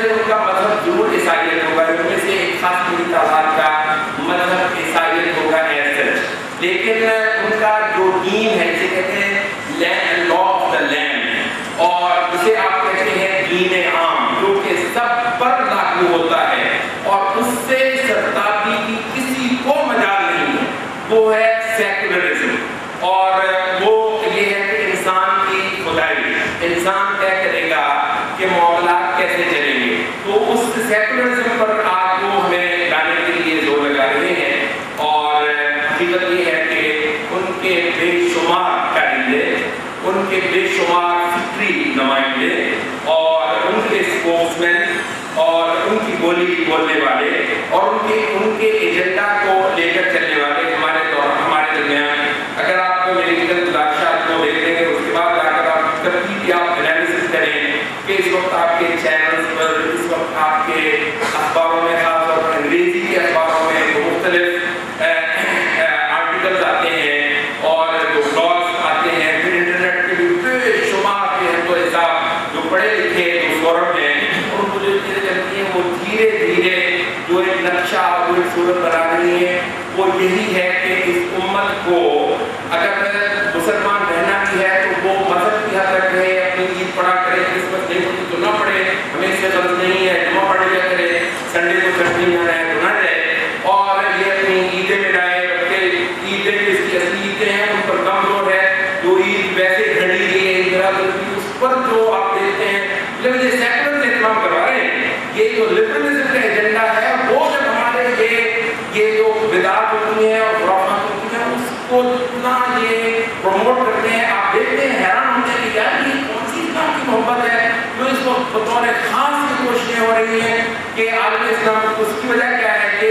سے ان کا مذہب ضرور عیسائیت ہوگا، ان میں سے ایک خاص بڑی تعداد کا مذہب عیسائیت ہوگا ایز سچ، لیکن ان کا جو دین ہے جسے کہتے ہیں لا آف دا لینڈ، اور اسے آپ کہتے ہیں دین عام، جو کہ سب پر لاگو ہوتا ہے اور اس سے سرتابی کی کسی کو مجال نہیں ہے، وہ ہے سیکولرزم. اور وہ یہ ہے کہ انسان کی خدائی، انسان طے کرے گا کہ معاملات کیسے چلیں گے. تو اس سیکولرزم پر آج وہ ہمیں لانے کے لیے زور لگا رہے ہیں، اور حقیقت یہ ہے کہ ان کے بے شمار کارندے، ان کے بے شمار فکری نمائندے اور ان کے اسپوکس مین اور ان کی بولی بولنے والے اور ان کے ایجنڈا کو لے کر چلنے والے ہمارے درمیان. اگر آپ میری گزارشات کو دیکھ لیں گے اس کے بعد اگر آپ ترتیب آپ انالیسس کریں کہ اس وقت آپ کے چینلز پر، اس وقت آپ کے اخباروں میں، خاص طور پر انگریزی کے اخباروں میں جو مختلف آرٹیکلز آتے ہیں اور جو بلاگس آتے ہیں، پھر انٹرنیٹ کے بھی بے شمار کے ہیں تو ایسا جو پڑھے لکھے جو فورم ہیں ان کو جو چیزیں چلتی ہیں وہ دھیرے دھیرے جو ایک نقشہ جو ایک صورت بنا رہی ہے وہ یہی ہے کہ اس امت کو اگر مسلمان رہنا بھی ہے تو وہ مذہب کی حد تک رہے، اپنی عید پڑھا کرے، کرسمس نہیں ہوتی تو نہ پڑھے، ہمیں اس سے غرض نہیں ہے، جمعہ پڑھ لیا کرے، سنڈے کو چھٹی نہ رہے تو نہ رہے، اور یہ اپنی عیدیں منائے، بلکہ عیدیں اس کی اصلی عیدیں ہیں ان پر کم زور ہے، جو عید ویسے گھڑی گئی ہے عید اس پر جو آپ دیکھتے ہیں، لیکن یہ سیکولر سے اہتمام کروا رہے ہیں. یہ جو لبرلزم کا ایجنڈا ہے وہ جب ہمارے یہ جو بدعات ہوتی ہیں اور خرافات ہوتی ہیں اس کو اتنا یہ پروموٹ کرتے ہیں، آپ دیکھتے ہیں حیران ہوتے ہیں کہ یار یہ کون سی اسلام کی محبت ہے جو اس کو بطور خاص کی کوششیں ہو رہی ہیں کہ عالم اسلام. اس کی وجہ کیا ہے کہ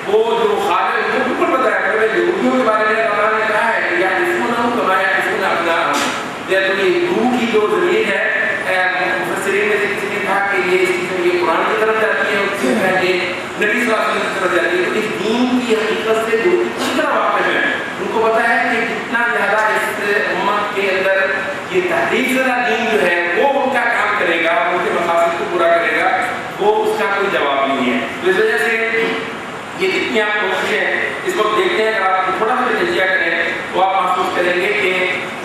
وہ جو خالد کو بالکل پتہ ہے کہ یہودیوں کے بارے میں اللہ نے کہا ہے کہ یا دشمنوں کو یا دشمن اپنا یا تو یہ روح کی جو زمین ہے، مفسرین میں سے کسی نے کہا کہ یہ قرآن کی طرف جاتی ہے، اس سے پہلے نبی صلی اللہ علیہ وسلم کی طرف جاتی ہے. اس دین کی حقیقت سے جو اچھی طرح واقف ہے ان کو پتا ہے کہ جتنا زیادہ اس امت کے اندر یہ تحریف زدہ دین جو ہے وہ کیا کام کرے گا، ان کے مقاصد کو پورا کرے گا، وہ اس کا کوئی جواب نہیں ہے. تو اس وجہ سے یہ جتنی آپ کوششیں اس وقت دیکھتے ہیں، اگر آپ تھوڑا سا تجزیہ کریں تو آپ محسوس کریں گے کہ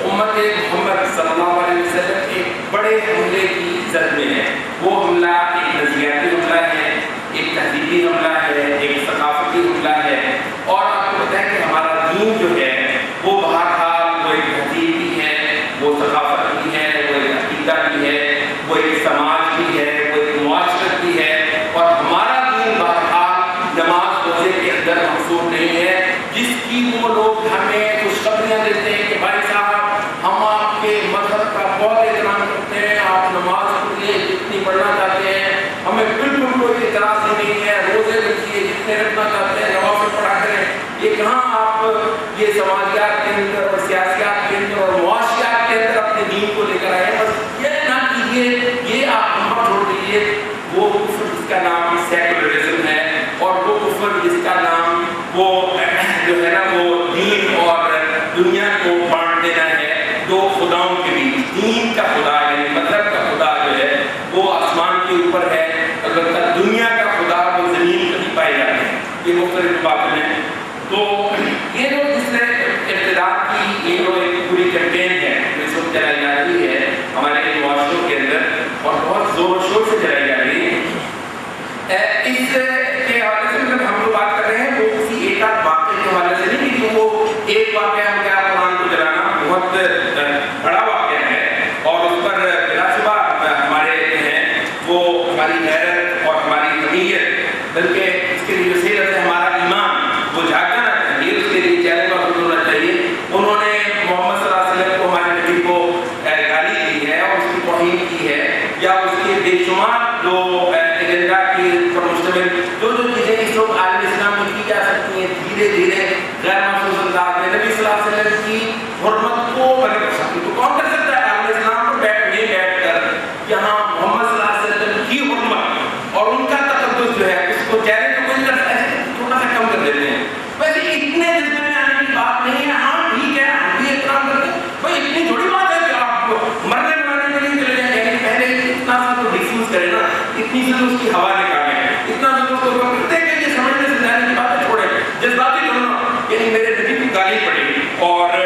امت محمد صلی اللہ علیہ وسلم ایک بڑے حملے کی زد میں ہے. وہ حملہ ایک نظریاتی حملہ ہے، ایک تہذیبی حملہ ہے، ایک ثقافتی حملہ ہے، اور آپ کو پتہ ہے کہ ہمارا دین جو ہے وہ بہرحال وہ ایک تہذیب بھی ہے، وہ ثقافت بھی ہے، وہ ایک عقیدہ بھی ہے، وہ ایک سماج بھی ہے، وہ ایک معاشرت بھی ہے. اور ہمارا دین بہرحال نماز روزے کے اندر محصور نہیں ہے، جس کی وہ لوگ ہمیں خوشخبریاں دیتے ہیں کہ بھائی صاحب ہم آپ کے مذہب کا بہت احترام کرتے ہیں، آپ نماز کے لیے جتنی پڑھنا چاہتے ہیں ہمیں بالکل کوئی اعتراض نہیں ہے، روزے رکھیے جتنے رکھنا چاہتے ہیں، نوافل پڑھا کریں. یہ کہاں آپ یہ سماجیات کے اندر اور سیاسیات کے اندر اور معاشیات کے اندر اپنے دین کو لے کر آئے؟ بس یہ نہ کیجیے، یہ آپ ہم چھوڑ دیجیے. وہ کفر جس کا نام سیکولرزم ہے اور وہ کفر جس کا نام وہ جو ہے نا وہ دین اور دنیا کو بانٹ دینا ہے، دو خداؤں کے بیچ. دین کا خدا یعنی مطلب کا خدا جو ہے وہ آسمان کے اوپر ہے، البتہ دنیا کا خدا وہ زمین پر ہی پائے جاتے ہیں. یہ مختلف باتیں ہیں. تو یہ جو جس نے ابتدا کی یہ جو ایک پوری کیمپین ہے جو اس وقت چلائی جا رہی ہے ہمارے معاشروں کے اندر اور بہت زور و شور سے چلائی جا رہی ہے، اس کے حوالے سے جب ہم لوگ بات کر رہے ہیں وہ کسی ایک آدھ واقعے کے حوالے سے نہیں، کیونکہ وہ ایک واقعہ ہو گیا قرآن کو جلانا بہت بڑا واقعہ ہے اور اس پر بلا شبہ ہمارے ہیں وہ ہماری غیرت اور ہماری حمیت، بلکہ اس کے لیے وسیلہ سے ہمارا ایمان وہ جاگنا چاہیے، اس کے لیے چہرے پر ہونا چاہیے. انہوں نے محمد صلی اللہ علیہ وسلم کو ہمارے نبی کو گالی دی ہے اور اس کی توہین کی ہے، یا اس کے بے شمار جو ایجنڈا کی پر مشتمل جو چیزیں اس وقت عالم اسلام میں کی جا سکتی ہیں دھیرے دھیرے غیر محسوس انداز میں نبی صلی اللہ علیہ وسلم کی حرمت کو بنے کر سکتی. تو کون کر سکتا ہے عالم اسلام پر بیٹھ کر یہاں محمد صلی اللہ علیہ وسلم کی حرمت اور ان کا تقدس جو ہے اس کو چہرے کو کوئی کرتا ہے تھوڑا سا کم کر دیتے ہیں. ویسے اتنے جذبے میں آنے کی بات نہیں ہے. ہاں ٹھیک ہے ہم بھی احترام کرتے ہیں، بھائی اتنی تھوڑی بات ہے کہ آپ مرنے بنانے کے لیے چلے جائیں. پہلے اتنا سا تو ڈیفیوز کرے نا، اتنی نیند سے اس کی ہوا نکالیں. اتنا ضرورت ہوگا کرتے کہ یہ سمجھنے سے جانے کی باتیں چھوڑیں, جذباتی بننا. یعنی میرے نبی کی گالی پڑی اور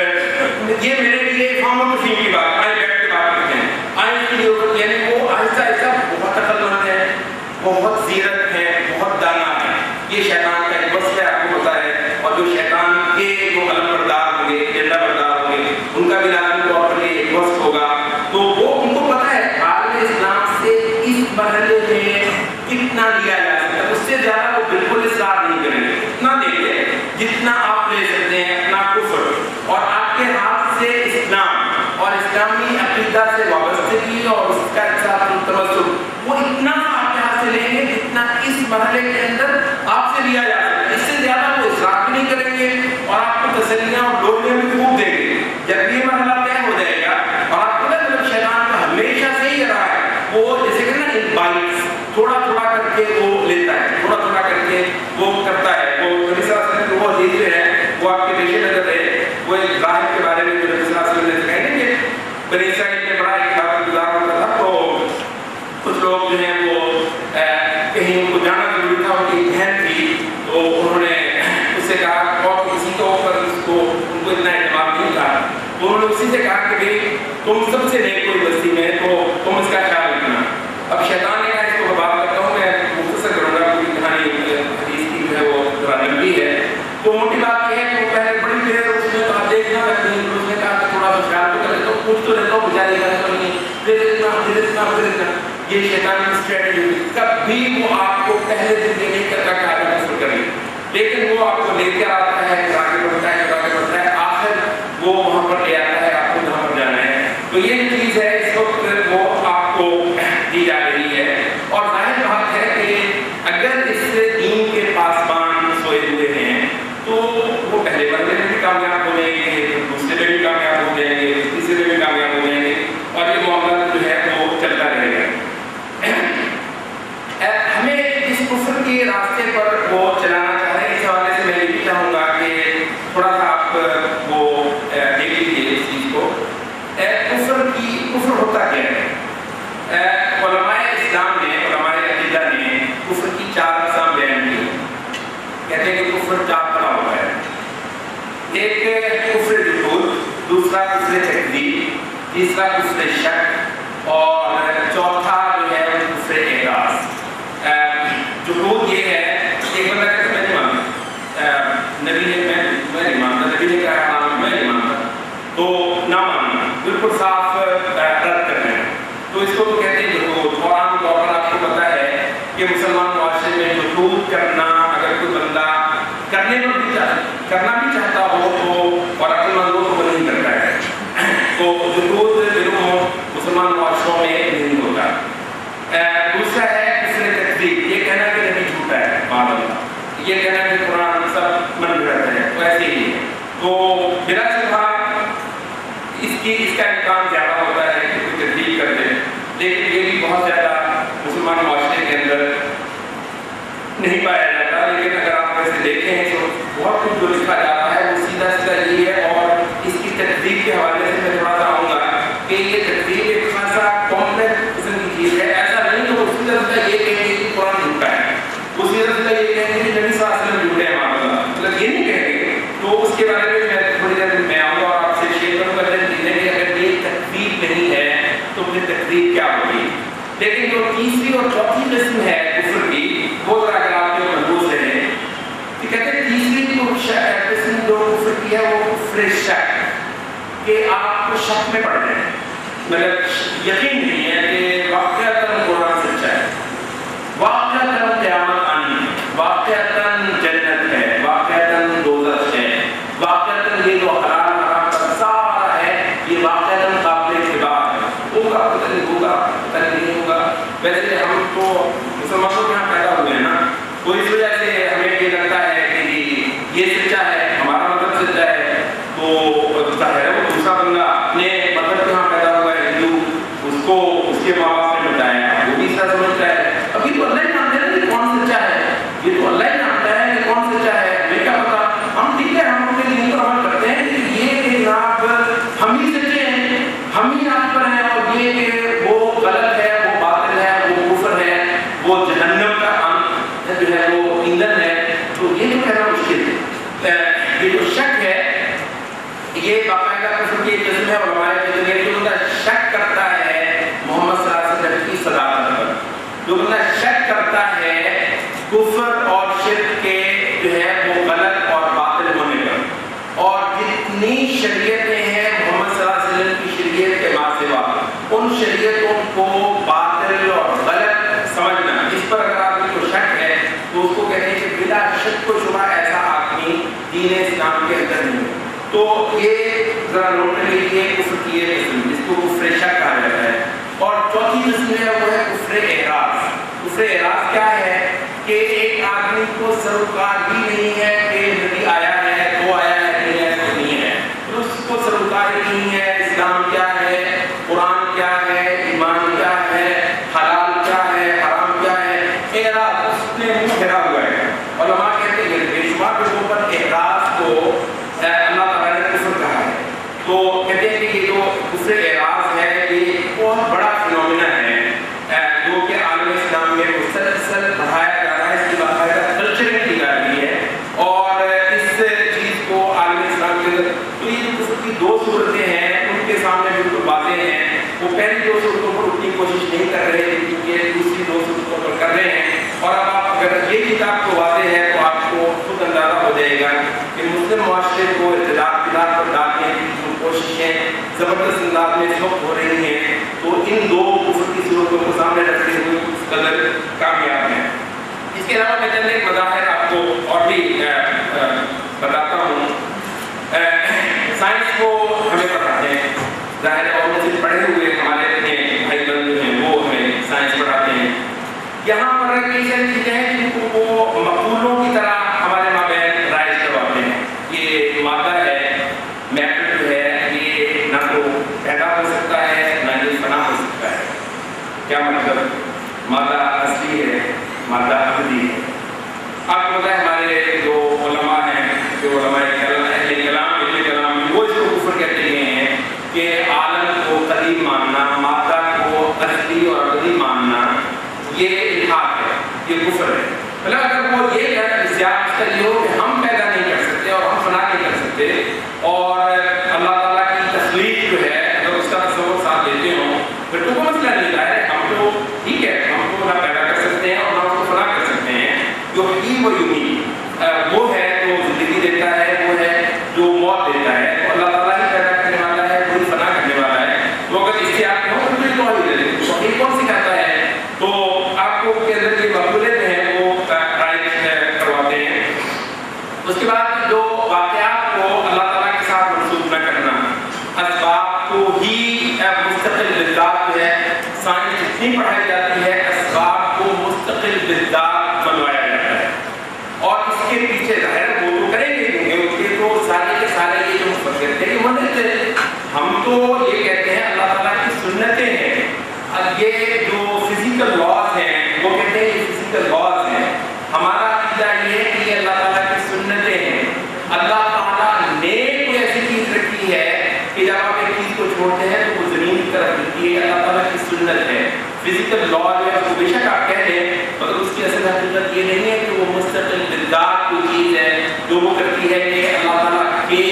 یہ میرے لیے فارم آف تفہیم کی بات, آئے بیٹھ کے بات کرتے ہیں, آئے اس کے لیے, یعنی وہ آہستہ آہستہ بہت عقل مند ہے, بہت زیرت ہے, بہت دانا ہے. یہ شیطان کا ایک وصف ہے, آپ کو پتا ہے. اور جو شیطان کے جو علم بردار ہوں گے, ایجنڈا بردار ہوں گے, ان کا بھی لازمی طور پر یہ ایک وصف ہوگا. تو وہ ان کو پتا ہے عالم اسلام سے اس مرحلے میں کتنا لیا جا سکتا ہے, اس سے زیادہ وہ بالکل اصرار نہیں کریں گے. اتنا دیں گے جتنا آپ لے سکتے ہیں اپنا کفر اور آپ کے ہاتھ سے اسلام اور اسلامی عقیدہ سے وابستگی اور اس کا تمسک, وہ اتنا آپ کے ہاتھ سے لیں گے جتنا اس مرحلے کے اندر آپ سے لیا جا سکتا ہے. اس سے زیادہ وہ اصرار بھی نہیں کریں گے اور آپ کو تسلیاں اور ڈولیاں بھی خوب دیں گے. جب یہ مرحلہ طے ہو جائے گا اور آپ کو مطلب شیطان کا ہمیشہ سے ہی رہا ہے, وہ جیسے کہ نا ان بائٹس تھوڑا تھوڑا کر کے وہ لیتا ہے, تھوڑا تھوڑا کر کے وہ کرتا ہے. وہ نبی صلی اللہ علیہ وسلم وہ حدیث جو ہے وہ آپ کے پیش نظر ہے, وہ ایک راہب کے بارے میں جو نبی صلی اللہ علیہ وسلم نے سکھایا نا کہ بنی اسرائیل میں بڑا ایک عبادت گزار ہوتا تھا. تو کچھ لوگ جو ہیں وہ کہیں ان کو جانا ضروری تھا, ان کی بہن تھی, تو انہوں نے اس سے کہا, اور کسی کے اوپر اس کو ان کو اتنا اعتماد نہیں تھا, تو انہوں نے اسی سے کہا کہ بھائی تم سب سے نیک کوئی بستی میں, تو تم اس کا خیال رکھنا. اب شیطان نے کہا اس کو بات کرتا ہوں, میں مختصر کروں گا پوری کہانی حدیث کی جو ہے وہ ذرا لمبی ہے. تو موٹی بات یہ ہے کہ وہ پہلے بڑی دیر اس میں کہا دیکھنا لگتی, اس نے کہا کہ تھوڑا سا خیال تو کر لیتا ہوں, پوچھ تو لیتا ہوں بیچاری کا نہیں, پھر اتنا. یہ شیطان کی اسٹریٹجی, کبھی وہ آپ کو پہلے دن یہ نہیں کرتا کہ آپ کو کر لیں, لیکن وہ آپ کو لے کے آتا ہے, آگے بڑھتا ہے, آخر وہ وہاں پر لے آتا ہے آپ کو جہاں پر جانا ہے. تو یہ چیز ہے اس وقت وہ آپ کو دی جا رہی ہے. اور ظاہر بات ہے کہ اگر اس دین کے پاسبان سوئے ہوئے ہیں تو وہ پہلے مرحلے میں بھی کامیاب ہو جائیں گے, دوسرے میں بھی کامیاب ہو جائیں گے, تیسرے میں بھی کامیاب ہو جائیں گے, اور یہ معاملہ جو ہے وہ چلتا رہے گا. ہمیں اس کفر کے راستے پر وہ چلانا چاہ رہے ہیں. اس حوالے سے میں یہ بھی چاہوں گا کہ تھوڑا سا آپ وہ دیکھ لیجیے اس چیز کو. کفر ہوتا کیا ہے؟ علماء اسلام نے, علماء عقیدہ نے کفر کی 4 اقسام بیان کی. کہتے ہیں کہ کفر 4 طرح ہوتا ہے. ایک کفر جحود, دوسرا کفر تکذیب, تیسرا کفر شک, اور چوتھا جو ہے وہ کفر اعراض. جحود یہ ہے ایک بندہ کہتا میں نہیں مانتا, نبی نے میں نہیں مانتا, نبی نے کہا میں نہیں مانتا, تو نہ ماننا, بالکل صاف رد کرنا ہے. تو اس کو تو کہتے ہیں جحود. اور عام طور پر آپ کو پتا ہے کہ مسلمان معاشرے میں جحود کرنا, اگر کوئی بندہ کرنا بھی چاہتا ہو تو, اور عقل مند ہو تو وہ نہیں کرتا ہے. تو جحود مسلمان معاشروں میں نہیں ہوتا. دوسرا ہے کفر تکذیب, یہ کہنا کہ نبی جھوٹا ہے, معاذ یہ کہنا کہ قرآن سب من گھڑت ہے, تو ایسے ہی ہے. تو بلا شبہ اس کا امکان زیادہ ہوتا ہے کہ کوئی تکذیب کر دے, لیکن یہ بھی بہت زیادہ مسلمان معاشرے کے اندر نہیں پایا جاتا. لیکن اگر آپ ویسے دیکھیں ہیں تو بہت کچھ جو لکھا جاتا ہے وہ سیدھا یہی ہے. اور اس کی تکذیب کے حوالے سے میں تھوڑا سا آؤں گا کہ یہ تکذیب ایک خاصا کمپلیکس قسم کی چیز ہے. ایسا نہیں کہ اسی طرح سے یہ کہیں گے کہ قرآن جھوٹا ہے, اسی طرح سے یہ کہیں گے کہ نبی صلی اللہ علیہ وسلم جھوٹے ہیں, مطلب یہ نہیں کہیں گے. تو اس کے بارے میں میں تھوڑی دیر میں آؤں گا اور آپ سے شیئر کروں گا کہ اگر یہ تکذیب نہیں ہے تو پھر تکذیب کیا ہوگی. لیکن جو تیسری اور چوتھی قسم ہے کفر کی, وہ ذرا اگر آپ کے محفوظ ہیں, کہ کہتے ہیں تیسری قسم جو کفر کی ہے وہ کفر شک, کہ آپ کو شک میں پڑ رہے ہیں, مطلب یقین نہیں ہے کہ واقعتاً قرآن سچا ہے, واقعتاً قیامت آنی ہے, واقعتاً جنت ہے, واقعتاً دوزخ ہے, واقعتاً یہ جو حلال حرام کا سارا ہے یہ واقعتاً قابل اتباع ہے. ہوگا پتہ نہیں ہوگا, پتہ نہیں ہوگا. ویسے ہم تو مسلمانوں کے یہاں پیدا ہوئے ہیں نا, تو اس وجہ سے ہمیں یہ لگتا ہے کہ یہ سچا ہے, ہمارا مطلب سچا ہے. تو ظاہر ہے وہ دوسرا بندہ اپنے مطلب کے یہاں پیدا ہوا ہے ہندو, اس کو اس کے ماں باپ نے بتایا, وہ بھی اس طرح سمجھتا ہے. اب یہ تو اللہ ہی جانتے ہیں کہ کون سچا ہے, یہ تو اللہ ہی جانتا ہے کہ کون سچا ہے, ہمیں کیا پتا. ہم ٹھیک ہے, ہم اپنے دین پر عمل کرتے ہیں, لیکن یہ کہ جناب ہم ہی سچے ہیں, ہم ہی آپ پر ہیں, اور یہ کہ وہ غلط ہے, وہ باطل ہے, وہ کفر ہے, وہ جو بندہ شک کرتا ہے کفر اور شرک کے جو ہے وہ غلط اور باطل ہونے کا، اور جتنی شریعتیں ہیں محمد صلی اللہ علیہ وسلم کی شریعت کے ماں سوا ان شریعتوں کو باطل اور غلط سمجھنا، اس پر اگر آدمی کو شک ہے تو اس کو کہتے ہیں کہ بلا شک و شبہ ایسا آدمی دین اسلام کے اندر نہیں ہے۔ تو یہ ذرا نوٹ کر لیجیے کفر کی یہ قسم جس کو کفر شک کہا جاتا ہے۔ اور چوتھی قسم ہے وہ ہے کفر اعراض۔ کفر اعراض کیا ہے کہ ایک آدمی کو سروکار ہی نہیں ہے کہ نبی آیا ہے تو آیا ہے نہیں ہے، اس کو سروکار ہی نہیں ہے اسلام کیا ہے، قرآن کیا ہے، ایمان کیا ہے، حلال کیا ہے، حرام کیا ہے، اعراض اس نے منہ پھیرا ہوا ہے۔ علماء کہتے ہیں بے شمار لوگوں پر اعراض کو اللہ تعالیٰ نے کفر کہا ہے۔ تو کہتے ہیں کہ یہ جو کفر اعراض ہے یہ بہت بڑا فنومینا ہے جو کہ عالم اسلام میں مسلسل بڑھایا جا رہا ہے، اس کی باقاعدہ کلچرنگ کی جا رہی ہے، اور اس چیز کو عالم اسلام کے اندر تو یہ جو کفر کی دو صورتیں ہیں ان کے سامنے بالکل واضح ہیں۔ وہ پہلی دو صورتوں پر اتنی کوشش نہیں کر رہے کیونکہ دوسری دو صورتوں پر کر رہے ہیں، اور اب آپ اگر یہ کتاب کو واضح ہے تو آپ کو خود اندازہ ہو جائے گا کہ مسلم معاشرے کو ارتداد پر ڈالنے کی جو کوششیں زبردست انداز میں اس وقت ہو رہی ہیں تو ان دو کفر کی صورتوں کو سامنے رکھتے ہوئے اس قدر کامیاب ہیں۔ اس کے علاوہ میں چند ایک مظاہر آپ کو اور بھی بتاتا ہوں۔ سائنس کو ہمیں پڑھاتے ہیں، ظاہر ہے اور مجھے پڑھے ہوئے ہمارے اپنے بھائی بہن جو ہیں وہ ہمیں سائنس پڑھاتے ہیں۔ یہاں پر کئی ساری چیزیں ہیں جن کو وہ مقولوں کی طرح ہمارے مابین رائج کرواتے ہیں۔ یہ مادہ ہے، میٹر جو ہے یہ نہ تو پیدا ہو سکتا ہے نہ یہ فنا ہو سکتا ہے۔ کیا مطلب؟ مادہ اصلی ہے، مادہ ابدی ہے۔ آپ کو پتہ ہے ہمارے جو علماء ہیں، جو علماء کلام وہ اس کو کفر کہتے ہیں کہ عالم کو قدیم ماننا، مادہ کو اصلی اور ابدی ماننا یہ الحاد ہے، یہ کفر ہے۔ مطلب اگر وہ یہ یہ ہو کہ ہم پیدا نہیں کر سکتے اور ہم فنا نہیں کر سکتے، اور اللہ تعالیٰ کی تخلیق جو ہے اگر اس کا تصور ساتھ دیتے ہوں پھر تو کوئی مسئلہ نہیں ہے، ہم تو ٹھیک ہے، ہم تو نہ پیدا کر سکتے ہیں اور نہ اس کو فنا کر سکتے ہیں۔ جو حکیم و یمین وہ ہے جو زندگی دیتا ہے، وہ ہے جو موت دیتا ہے، اور اللہ تعالیٰ ہی پیدا کرنے والا ہے، وہی فنا کرنے والا ہے۔ تو اگر اس سے آپ کو توحید کون سکھاتا ہے تو آپ کو کے اندر یہ مقولے ہیں وہ رائج کرواتے ہیں۔ اس کے بعد جو واقعات کو اللہ تعالیٰ کے ساتھ منسوخ نہ کرنا، اسباب کو ہی مستقل بالذات جو ہے سائنس اتنی پڑھائی جاتی ہے، اسباب کو مستقل بالذات بنوایا جاتا ہے، اور اس کے پیچھے ظاہر وہ تو کریں گے کیونکہ ان کے تو سارے کے سارے یہ جو مفکر تھے وہ نہیں تھے۔ ہم تو یہ کہتے ہیں اللہ تعالیٰ کی سنتیں ہیں، اب یہ جو فزیکل لاز ہیں وہ کہتے ہیں یہ فزیکل لاز ہیں۔ ہمارا عقیدہ یہ ہے کہ یہ اللہ تعالیٰ کی سنتیں ہیں۔ اللہ تعالیٰ نے کوئی ایسی چیز رکھی ہے کہ جب آپ ایک چیز کو چھوڑتے ہیں تو وہ زمین کی طرف ملتی ہے، اللہ تعالیٰ کی سنت ہے۔ فزیکل لا جو ہے وہ بے شک آپ کہہ دیں مگر اس کی اصل حقیقت یہ نہیں ہے کہ وہ مستقل بالذات کوئی چیز ہے جو وہ کرتی ہے کہ اللہ تعالیٰ کے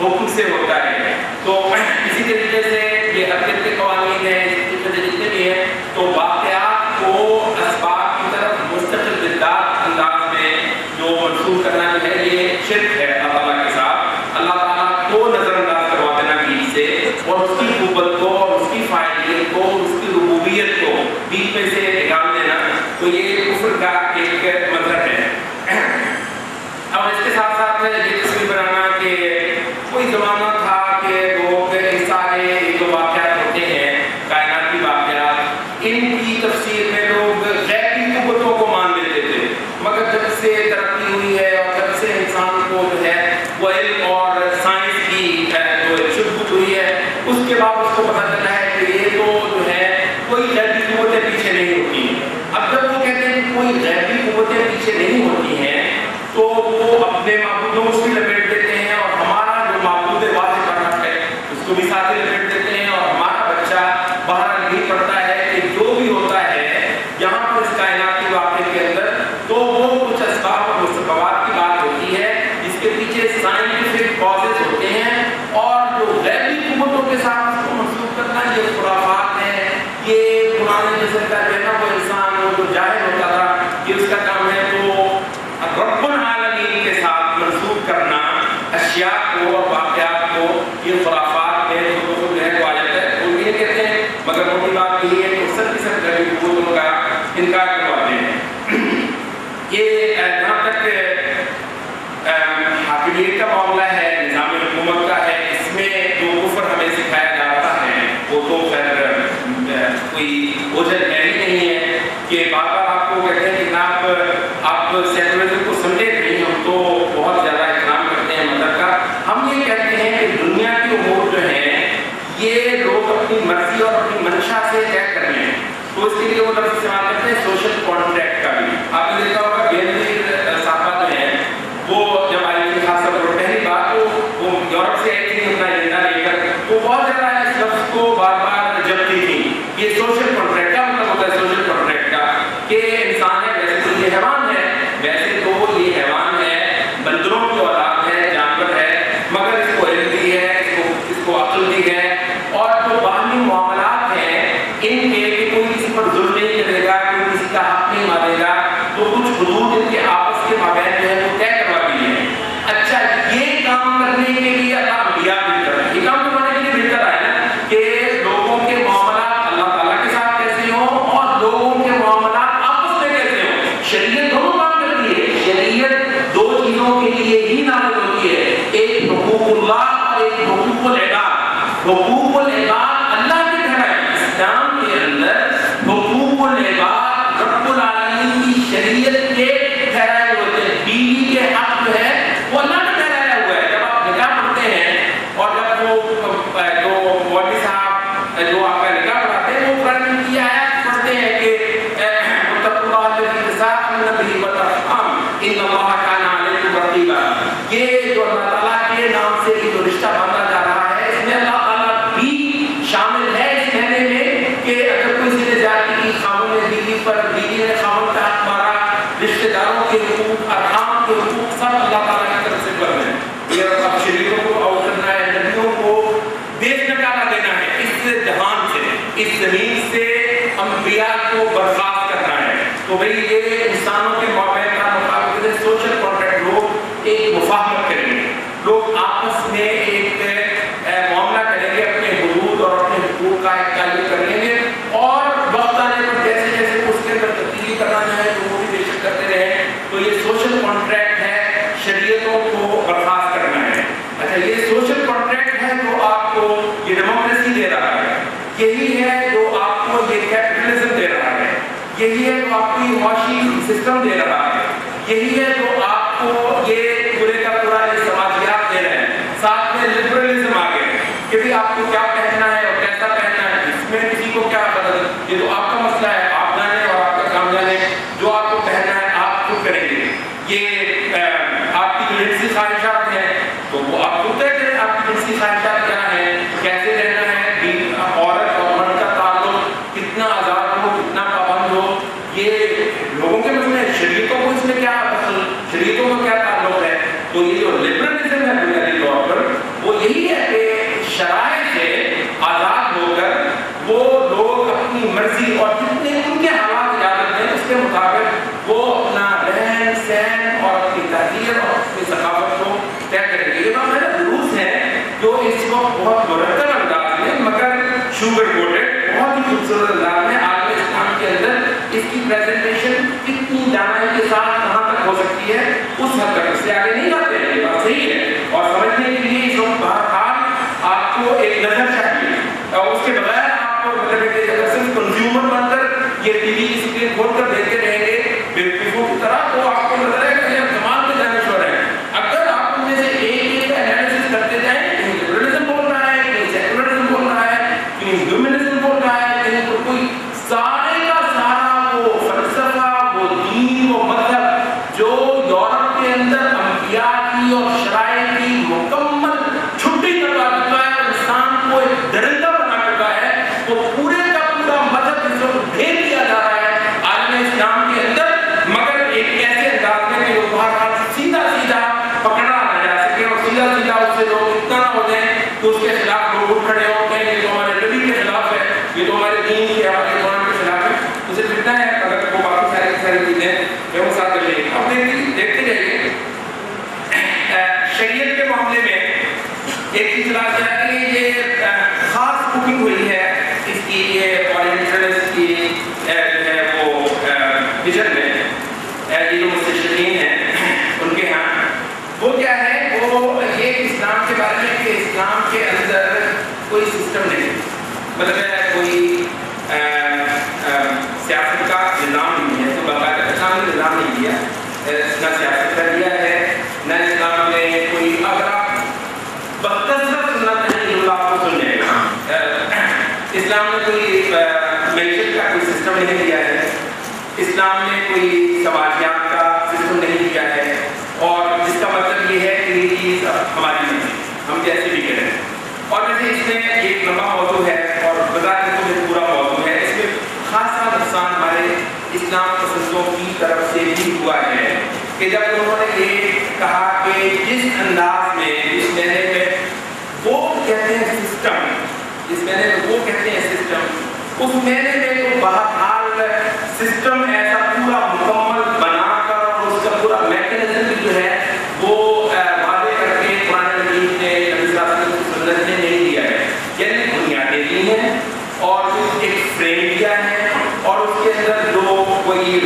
حکم سے ہوتا ہے۔ تو اسی طریقے سے یہ حقیقت کے قوانین ہیں، جتنے بھی ہیں، تو واقعات کو اسباب کی طرف مستقل بالذات انداز میں جو منسوخ کرنا جو ہے یہ شرک ہے اللہ تعالیٰ کے ساتھ۔ اللہ تعالیٰ کو نظر انداز کروا دینا بیچ سے، اور اس کی قوت کو اور اس کی فاعلیت کو اور اس کی ربوبیت کو بیچ میں سے نکال دینا، تو یہ کفر کا ایک مظہر ہے۔ اور اس کے ساتھ ساتھ یہ تصویر بنانا کہ کوئی زمانہ تھا کہ لوگ سارے جو واقعات ہوتے ہیں کائناتی واقعات، ان کی تفسیر میں لوگ غیبی قوتوں کو مان لیتے تھے، مگر جب سے ترقی ہوئی ہے اور جب سے انسان کو جو ہے وہ علم اور سائنس کی جو شبت ہوئی ہے، اس کے بعد اس کو پتہ چلا ہے کہ یہ تو جو ہے کوئی غیبی قوتیں پیچھے نہیں ہوتی ہیں۔ اب جب وہ کہتے ہیں کہ کوئی غیبی قوتیں پیچھے نہیں ہوتی ہیں تو وہ اپنے معبودوں کو بھی لپیٹ دیتے ہیں، اور ہمارا جو معبود واحد پڑھا ہے اس کو بھی ساتھ ہی لپیٹ دیتے ہیں، اور ہمارا بچہ باہر نہیں پڑتا ہے کہ جو بھی ہوتا ہے یہاں پر اس کائناتی واقعے کے اندر تو وہ کچھ اسباب اور مسببات کی بات ہوتی ہے جس کے پیچھے سائنٹیفک کازز ہوتے ہیں، اور جو غیبی قوتوں کے ساتھ اس کو منسوخ کرنا یہ خرافات ہے، یہ پرانے نسل کا جو ہے نا وہ انسان جو جاہل ہوتا تھا کہ اس کا کام ہے تو رب العالمین کے ساتھ منسوب کرنا اشیاء کو اور واقعات کو، یہ خرافات میں جو ہے وہ آ جاتا ہے. وہ یہ کہتے ہیں مگر موٹی بات یہ ہے کہ سب کی سب غریب حکومتوں کا انکار کرواتے ہیں. یہ جہاں تک حاکمیت کا معاملہ ہے، نظام حکومت کا ہے، اس میں جو کفر ہمیں سکھایا جاتا ہے وہ تو خیر کوئی اوجھل ہے ہی نہیں ہے کہ بار بار آپ کو کہتے ہیں کہ آپ سیکولرزم کو سمجھے نہیں. ہم تو بہت زیادہ احترام کرتے ہیں مذہب کا. ہم یہ کہتے ہیں کہ دنیا کے امور جو ہیں یہ لوگ اپنی مرضی اور اپنی منشا سے طے کر لیں. تو اس کے لیے وہ لفظ استعمال کرتے ہیں سوشل کانٹریکٹ کا بھی. آپ نے دیکھا ہوگا بینظیر صاحبہ جو ہیں وہ جب آئی تھی خاص طور پر پہلی بات وہ یورپ سے آئی تھی اپنا ایجنڈا لے کر، تو بہت زیادہ اس لفظ کو بار بار جبتی تھی. یہ سوشل کانٹریکٹ کا مطلب ہوتا ہے سوشل کانٹریکٹ کا کہ انسان ہے ویسے تو یہ حیوان ہے، ویسے تو یہ حیوان ہے، بندروں کی اولاد ہے، جانور ہے، مگر اس کو علم دی ہے، اس کو عقل دی ہے. اور جو باہمی معاملات ہیں ان کے کہ کوئی کسی پر ظلم نہیں کرے گا، کوئی کسی کا حق نہیں مارے گا، تو کچھ حدود ان کے آپس کے مابین جو ہے وہ طے کروا دی ہے. اچھا یہ کام کرنے کے لیے اللہ انبیاء بھی کر رہے ہیں. یہ کام کروانے کے لیے بہتر ہے نا کہ لوگوں کے معاملات اللہ تعالیٰ کے ساتھ کیسے ہوں اور لوگوں کے معاملات آپس میں کیسے ہوں. شریعت دونوں کام کرتی ہے. شریعت دو چیزوں کے لیے ہی نافذ ہوتی ہے، ایک حقوق اللہ اور ایک حقوق العباد. حقوق العباد اللہ کے ٹھہرائے. اسلام کے اندر حقوق العباد رب العالمین کی شریعت کے ٹھہرائے ہوتے ہیں. بیوی کے حق جو ہے وہ اللہ نے ٹھہرایا ہوا ہے. جب آپ نکاح پڑھتے ہیں اور جب وہ جو مولوی صاحب جو آپ کا نکاح پڑھاتے ہیں وہ قرآن کی آیات پڑھتے ہیں کہ واتقوا اللہ الذی تساءلون بہ والارحام ان اللہ کان علیکم رقیبا. یہ جو اللہ تعالیٰ کے نام سے یہ جو رشتہ باندھا جا رہا ہے اس میں اللہ تعالیٰ بھی شامل ہے اس کہنے میں کہ اگر کوئی ذمہ داری کی خاوند نے بیوی پر، بیوی نے خاوند کا حق مارا، رشتہ داروں کے حقوق، ارحام کے حقوق سب اللہ تعالیٰ کی طرف سے بن ہیں. یہ اب شریعتوں کو آؤٹ کرنا ہے، نبیوں کو دیش نکالا دینا ہے اس جہان سے، اس زمین سے انبیاء کو برخاست کرنا ہے. تو بھئی یہ انسانوں کے مابین کا مطابق سوشل کانٹریکٹ لوگ ایک مفاہمت کریں گے، لوگ آپس میں ایک معاملہ کریں گے، اپنے حدود اور اپنے حقوق کا ایک تعلق کر لیں گے اور وقت آنے پر جیسے جیسے اس کے اندر تبدیلی کرنا ہے تو وہ بھی بے شک کرتے رہیں. تو یہ سوشل کانٹریکٹ ہے، شریعتوں کو برخاست کرنا ہے. اچھا یہ سوشل کانٹریکٹ ہے جو آپ کو یہ ڈیموکریسی دے رہا ہے، یہی ہے جو آپ کو یہ کیپٹلزم دے رہا ہے، یہی ہے جو آپ کو یہ معاشی سسٹم دے رہا ہے، یہی ہے جو آپ کو یہ پورے کا پورا یہ سماجیات دے رہے ہیں. ساتھ میں لبرلزم آ گئے کہ بھی آپ کو کیا پہننا ہے اور کیسا پہننا ہے، اس میں کسی کو کیا بدل، یہ تو آپ کا مسئلہ ہے، آپ جانے اور آپ کا کام جانے، جو آپ کو پہننا ہے آپ خود کریں گے. یہ آپ کی جو جنسی خواہشات ہیں تو وہ آپ خود طے کریں، آپ کی جنسی خواہشات کیا ہیں، کیسے رہنا ہے، عورت اور مرد کا تعلق کتنا آزاد ہو، کتنا پابند ہو، یہ لوگوں کے مسئلے ہیں. شریعتوں کو اس میں کیا شریعتوں کا کیا تعلق ہے. تو یہ جو لبرلزم ہے بنیادی طور پر وہ یہی ہے کہ شرائع سے آزاد ہو کر وہ لوگ اپنی مرضی اور جتنے ان کے حالات اجازت ہیں اس کے مطابق وہ اپنا رہن سہن اور اپنی تہذیب اور اپنی ثقافت کو طے کریں گے. یہ میرا دروس ہے جو اس وقت بہت مرتب انداز میں مگر شوگر کوٹڈ بہت ہی خوبصورت انداز میں عالم اسلام کے اندر اس کی پریزنٹیشن کتنی دانائی کے ساتھ کہاں تک ہو سکتی ہے اس حد تک اس سے آگے نہیں جاتے ہیں. یہ بات صحیح ہے اور سمجھنے کے لیے اس وقت بہرحال آپ کو ایک نظر چاہیے اور اس کے بغیر آپ کو مطلب کہ اگر صرف کنزیومر بن کر یہ ٹی وی کی اسکرین کھول کر دیکھتے رہیں گے بیوقوفوں کی طرح تو آپ کو نظر آئے گا کہ یہ کمال کے جانشور ہیں. اگر آپ ان میں سے ایک انالیسس کرتے جائیں کہیں لبرلزم بول رہا ہے، کہیں سیکولرزم بول رہا ہے، کہیں ہیومنزم بول رہا ہے، کہیں تو کوئی سارے کا سارا وہ فلسفہ، وہ دین، وہ مذہب جو یورپ کے اندر انبیاء کی اور شرائع کی مکمل چھٹی کروا چکا ہے، انسان کو ایک درندہ بنا چکا ہے، وہ پورے کا پورا مذہب اس وقت بھیج دیا جا رہا ہے. عالم اسلام ساری چیزیں جو وہ ساتھ کر لیں گے. اب دیکھتے جائیے شریعت کے معاملے میں ایک چیز بات ہے کہ یہ خاص کوکنگ ہوئی ہے اس کی یہ اورینٹلسٹ کی وہ کچن میں یہ جو مستشرقین ہیں ان کے ہاں وہ کیا ہے وہ یہ اسلام کے بارے میں کہ اسلام کے اندر کوئی سسٹم نہیں, مطلب کوئی سیاست کا نظام نہیں ہے, تو باقاعدہ اسلامی نظام نہیں دیا, نہ سیاست کا دیا ہے نہ اسلام میں کوئی, اگر آپ بکثرت سننا چاہیں تو آپ کو سن جائے گا. اسلام نے کوئی معیشت کا کوئی سسٹم نہیں دیا ہے, اسلام نے کوئی سماجیات کا سسٹم نہیں دیا ہے, اور جس کا مطلب یہ ہے کہ یہ چیز ہماری نہیں ہے, ہم جیسے بھی کریں. اور ویسے اس میں ایک لمبا موضوع ہے اور بظاہر تو یہ پورا موضوع ہے, اس میں خاصا نقصان ہمارے اسلام پسندوں کی طرف سے بھی ہوا ہے کہ جب انہوں نے یہ کہا کہ جس انداز میں جس معنی میں وہ کہتے ہیں سسٹم, جس معنی میں وہ کہتے ہیں سسٹم, اس معنی میں تو بہرحال سسٹم ایسا پورا مکمل بنا کر اور اس کا پورا میکینزم جو ہے وہ واضح کر کے قرآن مجید نے نبی صلی اللہ علیہ وسلم کی سنت نے نہیں دیا ہے. یعنی بنیادیں دی ہیں اور ایک فریم دیا ہے اور اس کے اندر جو کوئی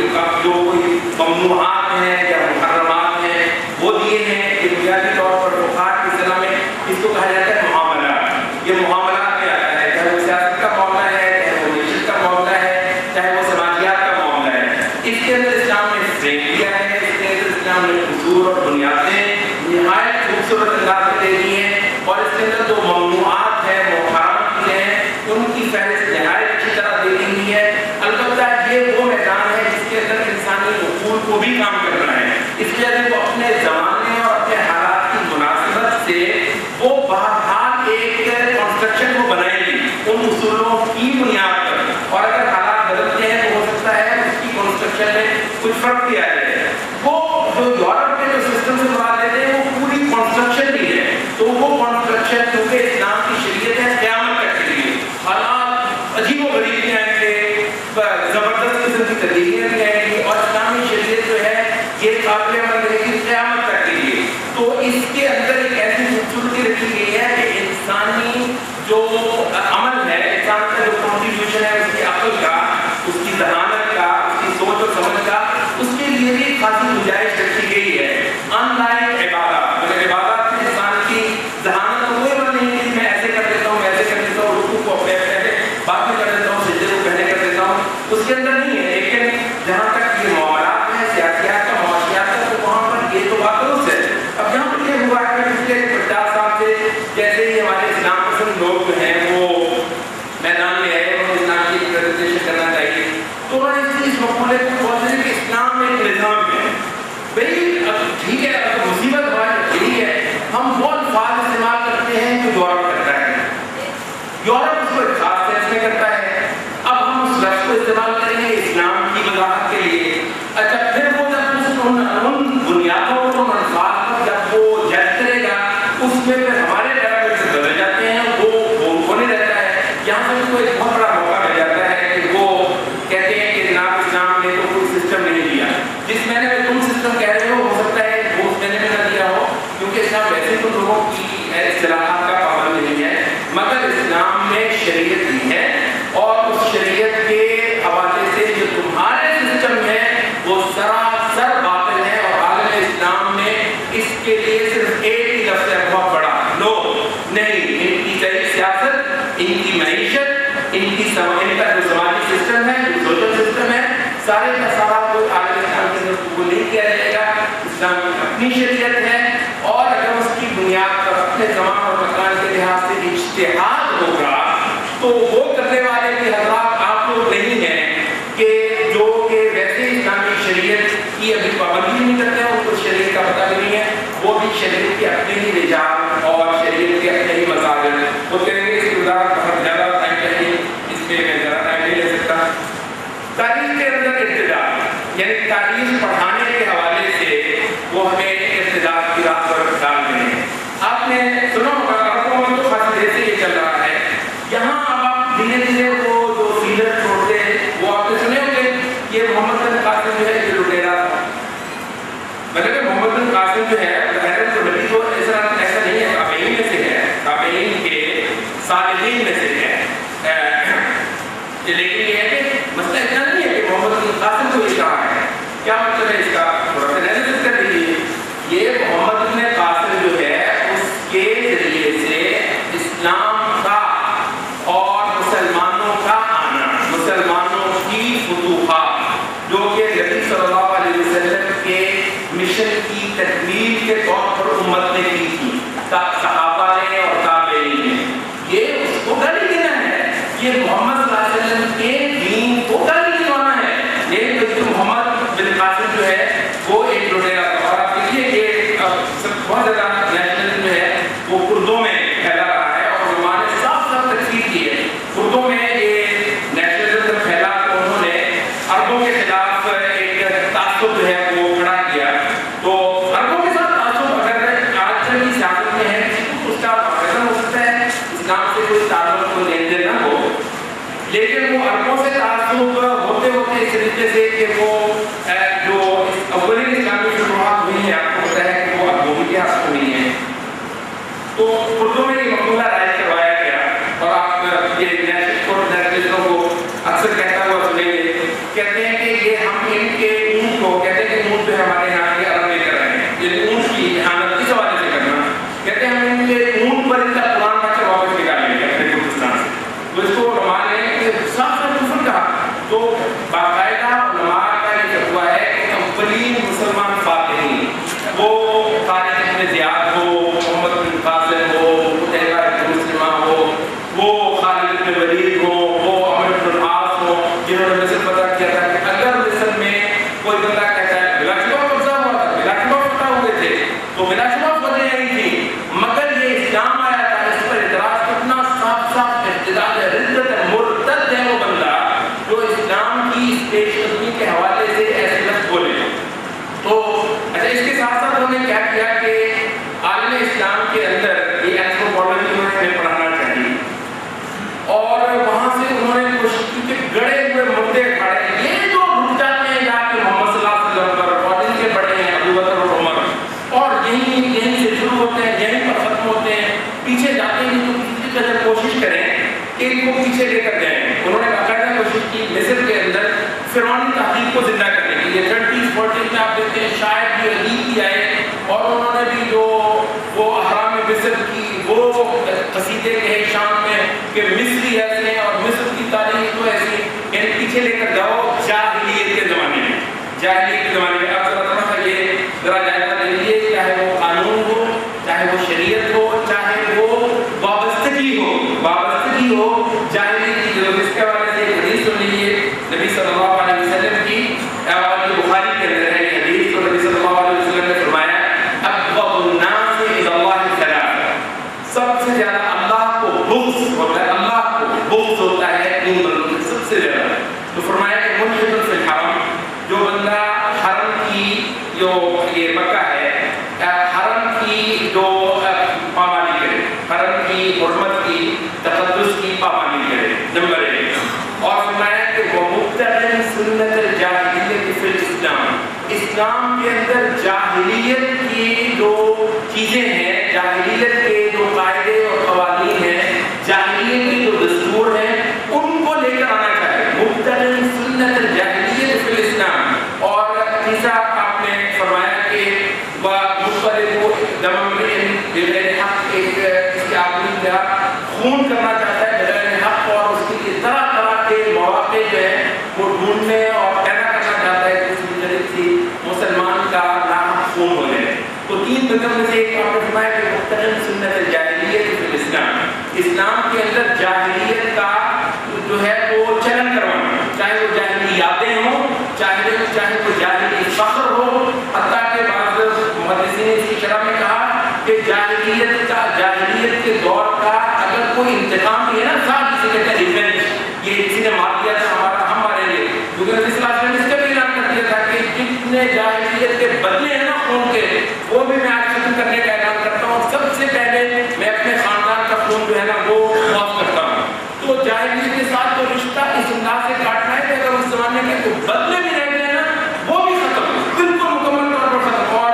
ممنوعات ہیں یا محرمات ہیں وہ دیے ہیں. یہ بنیادی طور پر فقہاء کی اصطلاح میں اس کو کہا جاتا ہے معاملات. یہ معاملات میں آتا ہے, چاہے وہ سیاست کا معاملہ ہے, چاہے وہ معیشت کا معاملہ ہے, چاہے وہ سماجیات کا معاملہ ہے. اس کے اندر اسلام نے فریم دیا ہے, اس کے اندر اسلام نے اصول اور بنیادیں نہایت خوبصورت انداز میں دے دی ہیں, اور اس کے اندر جو ممنوعات ہیں وہ حرام کی ہیں ان کی فہرست نہایت اچھی طرح دے دی ہوئی ہے. البتہ یہ وہ میدان ہے جس کے اندر انسانی اصول کو بھی کام کرنا ہے, اس لیے وہ اپنے زمانے اور اپنے حالات کی مناسبت سے وہ بہرحال ایک کنسٹرکشن کو بنائیں گی ان اصولوں کی بنیاد پر, اور اگر حالات بدلتے ہیں تو ہو سکتا ہے اس کی کنسٹرکشن میں کچھ فرق بھی آ جائے. وہ جو یورپ کے جو سسٹم سے مراد لیتے ہیں وہ پوری کنسٹرکشن بھی ہے, تو وہ کنسٹرکشن کیونکہ اسلام کی شریعت ہے قیامت تک کے لیے, حالات عجیب و غریب بھی آئیں گے, زبردست قسم کی تبدیلیاں بھی آئیں گی, اور اسلامی شریعت جو ہے یہ قابل عمل رہے گی قیامت تک کے لیے. تو اس کے اندر ایک ایسی خوبصورتی رکھی گئی ہے کہ انسانی جو عمل ہے, انسان کا جو کنٹریبیوشن ہے اس کی عقل کا, اس کی ذہانت کا, اس کی سوچ و سمجھ کا, اس کے لیے بھی خاصی گنجائش رکھی گئی ہے. ان لائک عبادات, مطلب عبادات میں انسان کی ذہانت کو کوئی عمل نہیں ہے, میں ایسے کر دیتا ہوں, ایسے کر دیتا ہوں, رکوع کو پہلے بعد میں کر دیتا ہوں, سجدے کو پہلے کر دیتا ہوں, اس کے اندر نہیں ہے. لیکن جہاں تک یہ معاملات ہیں, سیاسیات کا, معاشیات کا, تو وہاں پر یہ تو بات درست ہے. اب جہاں پر یہ ہوا ہے پچھلے 50 سال سے جیسے ہی ہمارے اسلام پسند لوگ جو ہیں وہ میدان میں آئے اور اسلام کی پریزنٹیشن کرنا چاہیے, تو انہوں نے اس مقولے کو بولتے ہیں کہ اسلام ایک نظام ہے. بھائی ٹھیک ہے, اب مصیبت ہماری یہی ہے, ہم وہ الفاظ استعمال کرتے ہیں جو یورپ کرتا ہے, یورپ اس کو ایک خاص سینس میں کرتا ہے, اب ہم اس لفظ کو استعمال کریں گے اسلام کی وضاحت کے لیے. اچھا پھر وہ جب ان بنیادوں کو, ان الفاظ کو جب وہ جج کرے گا, اس میں پھر ہمارے پیرامیٹر بدل جاتے ہیں, وہ ہونے رہتا ہے. یہاں سے کو ایک بہت بڑا موقع مل جاتا ہے کہ وہ کہتے ہیں کہ جناب اسلام نے تو کوئی سسٹم نہیں دیا, جس میں نے تم سسٹم کہہ رہے ہو سکتا ہے وہ اس میں نے نہ دیا ہو, کیونکہ اسلام ویسے تو لوگوں کی اصطلاحات کا پابند نہیں ہے, مگر اسلام نے شریعت دی ہے, اور اس شریعت کے حوالے سے جو تمہارے سسٹم ہے وہ سراسر باطل ہے. اور عالم اسلام نے اس کے لیے صرف ایک ہی لفظ ہے بہت بڑا, لو نہیں, ان کی صحیح سیاست, ان کی معیشت, ان کا جو سماجی سسٹم ہے, جو سوشل سسٹم ہے, سارے کا سارا کوئی عالم اسلام کے اندر قبول نہیں کیا جائے گا. اسلام کی اپنی شریعت ہے, اور اگر اس کی بنیاد پر اپنے زمان اور مکان کے لحاظ سے اجتہاد ہوگا تو وہ کرنے والے بھی حضرات آپ لوگ نہیں ہیں کہ جو کہ ویسے اسلامی شریعت کی ابھی پابندی نہیں کرتے ہیں, ان کو شریعت کا پتہ بھی نہیں ہے, وہ بھی شریعت کے اپنے ہی رجال اور شریعت کے اپنے ہی مصادر وہ کہیں گے. اس کی وضاحت بہت زیادہ ٹائم چاہیے, اس پہ میں زیادہ ٹائم نہیں لے سکتا. تاریخ کے اندر ابتداء یعنی تاریخ پڑھانے کے حوالے سے وہ ہمیں ابتداء کی راہ پر ڈال رہے ہیں. آپ نے سنا ہوگا, حکومت تو خاصی دیر سے یہ چل رہا ہے, یہاں اب آپ دھیرے دھیرے وہ جو سیرت چھوڑتے ہیں وہ آپ نے سنے ہوں گے, یہ محمد بن قاسم جو ہے مطلب محمد بن قاسم جو ہے حیدر نبی تو ایسا نہیں ہے، تابعین میں سے ہے، تابعین کے صالحین میں سے ہے، لیکن یہ ہے کہ مسئلہ اتنا نہیں ہے کہ محمد بن قاسم کو یہ کہا ہے. کیا مطلب ہے اس کا؟ تھوڑا سا انالیسس کر لیجیے. یہ محمد بن قاسم جو ہے اس کے ذریعے سے اسلام کا اور مسلمانوں کا آنا، مسلمانوں کی فتوحات جو کہ نبی صلی اللہ علیہ وسلم کے مشن کی تکمیل کے طور پر امت نے کی تھی، صحابہ نے اور تابعین نے، یہ اس کو گالی دینا ہے، یہ محمد صلی اللہ علیہ وسلم کے دین کو گالی دلوانا ہے. یہ محمد بن قاسم جو ہے وہ ایک لٹیرا تھا. اور آپ دیکھیے کہ بہت زیادہ نیشنلزم جو ہے وہ اردو میں پھیلا رہا ہے، اور علماء نے صاف صاف تکفیر کی ہے. اردو میں یہ نیشنلزم پھیلا تو انہوں نے عربوں کے خلاف ایک تعصب جو ہے وہ کھڑا کیا. تو عربوں کے ساتھ تعصب اگر آج کل کی سیاست میں ہے، اس کا فائدہ ہو سکتا ہے، اسلام سے کوئی تعلق کو لین دین نہ ہو، لیکن وہ عربوں سے تعصب ہوتے ہوتے اس طریقے سے کہ وہ جو اولین اسلامی شروعات ہوئی ہیں، آپ کو پتہ ہے کہ وہ عربوں کے ہاتھ ہوئی ہیں. تو اردو میں یہ مقولہ رائج کروایا گیا، اور آپ یہ نیشنلزم کو اکثر کہتا ہوا سنیں گے، کہتے ہیں کہ یہ ہم ان کے اونٹ کو، کہتے ہیں کہ اونٹ جو ہے ہمارے یہاں کے عرب لے کر رہے ہیں، یہ اونٹ کی احانت اس حوالے سے کرنا، کہتے ہیں ہم ان کے اونٹ پر ان کا قرآن پڑھ کر واپس نکالیں گے اپنے ہندوستان سے. تو اس کو علماء نے صاف صاف کفر کہا. تو باقاعدہ علماء کا یہ فتویٰ ہے کہ اولین مسلمان فاتحین، وہ طارق بن زیاد ہو، محمد بن قاسم ہو، قتیبہ بن مسلمہ ہو، وہ خالد بن ولید ہو، وہ عمرو بن العاص ہو، جنہوں نے مصر فتح کیا تھا کہ اگر مصر میں کوئی بندہ کہتا ہے بلا شبہ قبضہ ہوا تھا، بلا شبہ فتح ہوئے تھے، تو بلا شبہ فتح نہیں تھی، مگر یہ اسلام آیا تھا، اس پر اعتراض کرنا صاف صاف ارتداد ہے، ردت ہے، مرتد ہے وہ بندہ جو اسلام کی پیش قدمی کے حوالے سے ایسے لفظ بولے. تو اچھا، اس کے ساتھ ساتھ انہوں نے کیا کیا کہ عالم اسلام کے اندر یہ اینتھروپولوجی میں پڑھانا چاہیے، اور وہاں سے انہوں نے کوشش کی کہ گڑے ہوئے مردے کھڑے یہ جو رک جاتے ہیں یا کہ محمد صلی اللہ علیہ وسلم پر، اور ان کے بڑے ہیں ابو بکر اور عمر، اور یہیں سے شروع ہوتے ہیں، یہیں پر ختم ہوتے ہیں، پیچھے جاتے ہیں تو کسی طرح کوشش کریں کہ ان کو پیچھے لے کر جائیں. انہوں نے باقاعدہ کوشش کی مصر کے اندر فرعونی تحقیق کو زندہ کرنے کی. یہ 30-40 میں آپ دیکھتے ہیں شاید بھی ادیب بھی آئے، اور انہوں نے بھی جو وہ احرام مصر کی وہ قصیدے کہے شام میں کہ مصری ایسے ہیں اور مصر کی تاریخ تو ایسی، یعنی پیچھے لے کر جاؤ جاہلیت کے زمانے میں. جاہلیت کے زمانے میں آپ یہ ذرا جائزہ لے لیجیے، چاہے وہ قانون ہو، چاہے وہ شریعت ہو، چاہے وہ وابستگی ہو جاہلیت کی. اس کے حوالے سے ایک حدیث سن لیجیے نبی صلی اللہ علیہ وسلم کی، اور یہ بخاری کے اندر ہے یہ حدیث. تو نبی صلی اللہ علیہ وسلم نے فرمایا ابغض الناس الی اللہ ثلاث، سب سے زیادہ اللہ کو بغض ہوتا ہے، اللہ کو بغض ہوتا ہے تین بندوں میں سب سے زیادہ. تو فرمایا کہ منحط فی الحرم، جو بندہ حرم کی جو یہ مکہ ہے، حرم کی جو پامالی کرے، حرم کی حرمت کی تقدس کی پامالی کرے، نمبر 1. اور فرمایا کہ وہ مبتدع سنت الجاہلیت فی الاسلام، اسلام کے اندر جاہلیت کی جو چیزیں ہیں، جاہلیت کے جو قاعدے اور قوانین ہیں، جاہلیت کے جو دستور ہیں، ان کو لے کر آنا چاہیے. مبتدع سنت الجاہلیت فی الاسلام. اور تیسرا آپ نے فرمایا کہ دم بغیر حق، ایک اس کے آدمی کا خون کرنا چاہتا ہے بغیر حق، اور اس کے لیے طرح طرح کے مواقع جو ہیں وہ ڈھونڈنے اور پیدا کرنا چاہتا ہے کہ اس طریقے سے مسلمان کا ناحق خون ہو جائے. تو 3 بندوں میں سے ایک آپ نے فرمایا کہ مبتدع سنت الجاہلیت فی الاسلام، اسلام کے اندر جاہلیت کا جو ہے وہ چلن کروانا، چاہے وہ جاہلی یادیں ہوں، چاہے وہ جاہلی فخر ہو. حتیٰ کہ بعض محدثین نے اس کی شرح میں کہا کہ جاہلیت کے دور کا اگر کوئی انتقام بھی ہے نا، صاحب جسے کہتے ہیں ریونج، یہ کسی نے مار دیا تھا ہم ماریں گے، کیونکہ نبی صلی اللہ علیہ وسلم نے اس کا بھی اعلان کر دیا تھا کہ جتنے جاہلیت کے بدلے ہیں نا خون کے، وہ بھی میں آج ختم کرنے کا اعلان کرتا ہوں، اور سب سے پہلے میں اپنے خاندان کا خون جو ہے نا وہ معاف کرتا ہوں. تو جاہلیت کے ساتھ تو رشتہ اس انداز سے کاٹنا ہے کہ اگر اس زمانے کے بدلے بھی رہ گئے نا وہ بھی ختم، بالکل مکمل طور پر ختم. اور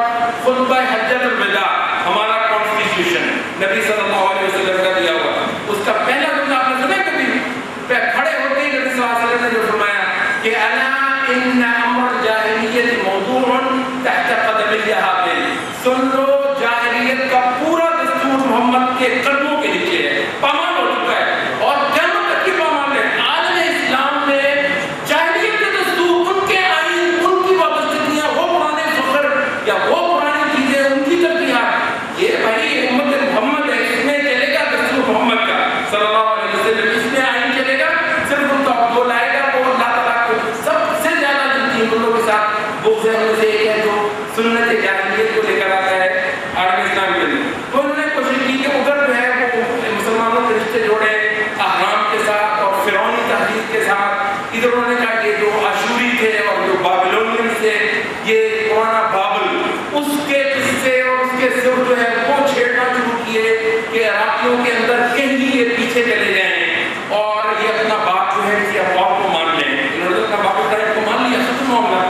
تحت قدمی حافظ. سن لو جاہلیت کا پورا دستور محمد کے قدموں کے نیچے ہے, پامال ہو چکا ہے اور قیامت تک کی پامال ہے. عالم اسلام میں جاہلیت کے دستور, ان کے آئین, ان کی وابستگیاں, وہ پرانے فخر یا وہ پرانی چیزیں, ان کی تربیات, یہ بھائی امت محمد ہے, اس میں چلے گا دستور محمد کا صلی اللہ علیہ وسلم, اس میں آئین چلے گا, صرف ان کا وہ لائے گا وہ اللہ تعالیٰ کو سب سے زیادہ جن چیزوں کے ساتھ بغض ہے ان سے ایک ہے جو سنت جاہلیت کو لے کر آتا ہے عالم اسلام کے لیے. تو انہوں نے کوشش کی کہ ادھر جو ہے وہ مسلمانوں کے رشتے جوڑے احرام کے ساتھ اور فرعونی تہذیب کے ساتھ. ادھر انہوں نے کہا کہ جو آشوری تھے اور جو بابلونین تھے, یہ پرانا بابل, اس کے قصے اور اس کے سر جو ہے وہ چھیڑنا شروع کیے کہ عراقیوں کے اندر کہیں یہ پیچھے چلے جائیں اور یہ اپنا باپ جو ہے کسی افواہ کو مان لیں. انہوں نے اپنا باپ ابراہیم کو مان لیا, ختم معاملہ.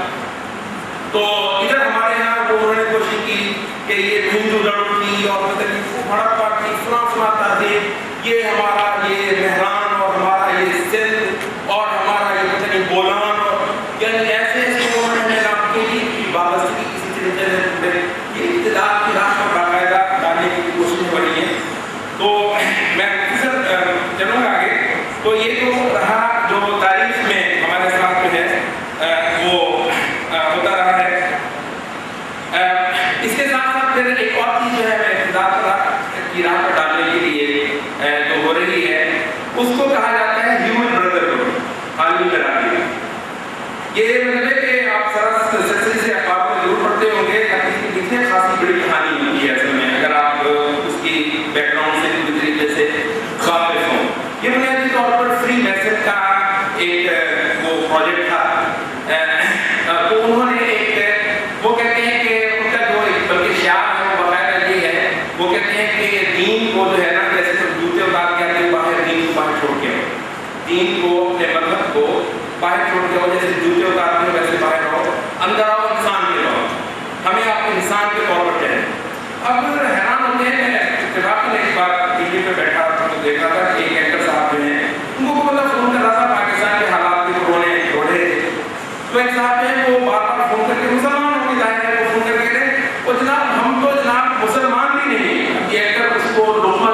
تو ادھر ہمارے یہاں وہ انہوں نے کوشش کی کہ یہ ہندو لڑوں کی اور ہڑپا کی فلاں تہذیب, یہ ہمارا یہ مہران اور ہمارا یہ سندھ اور ہمارا یہ پتہ نہیں بولان, اور یعنی ایسے ایسے انہوں نے نام کے لیے وابستگی کسی طریقے سے یہ ابتداء کی راہ پر باقاعدہ ڈالنے کی کوشش بڑی ہے. تو میں چلوں گا آگے. تو یہ جو رہا جو تاریخ میں ہمارے ساتھ جو ہے وہ ہوتا رہا ہے. اس کے ساتھ ساتھ پھر ایک اور چیز جو ہے میں ابتداء کی راہ پر ڈالنے کے لیے جو ہو رہی ہے اس کو کہا جاتا ہے ہیومن بردرہڈ, عالمی برادری. یہ مطلب ہے کہ آپ سلسلے سے اخبار میں ضرور پڑھتے ہوں گے, اس کی کتنے خاصی بڑی کہانی ہوتی ہے اصل میں, اگر آپ اس کی بیک گراؤنڈ سے پوری طریقے سے واقف ہوں. یہ بنیادی طور پر فری میسج کا ایک وہ پروجیکٹ تھا. تو انہوں نے ایک وہ کہتے ہیں کہ ان کا جو ایک بلکہ شعار ہے وہ باقاعدہ یہ ہے, وہ کہتے ہیں کہ دین کو جو ہے نا جیسے تو جوتے اتار کے آتے باہر, دین کو باہر چھوڑ کے ہو, دین کو اپنے مذہب کو باہر چھوڑ کے ہو, جیسے جوتے اتارتے ہو ویسے باہر رہو, اندر آؤ انسان کے رہو, ہمیں آپ کو انسان کے طور پر کہیں. اب حیران ہوتے ہیں, میں اتفاقاً ایک بار ٹی وی پہ بیٹھا تو دیکھا تھا کہ ایک ایکٹر صاحب جو ہیں ان کو مطلب فون کر رہا تھا پاکستان کے حالات کے رونے روڑے. تو ایک صاحب ہیں وہ بار بار فون کر کے, مسلمان ہونے ظاہر ہے, وہ فون کر کے کہتے وہ جناب ہم تو جناب مسلمان بھی نہیں, یہ ایکٹر اس کو روکنا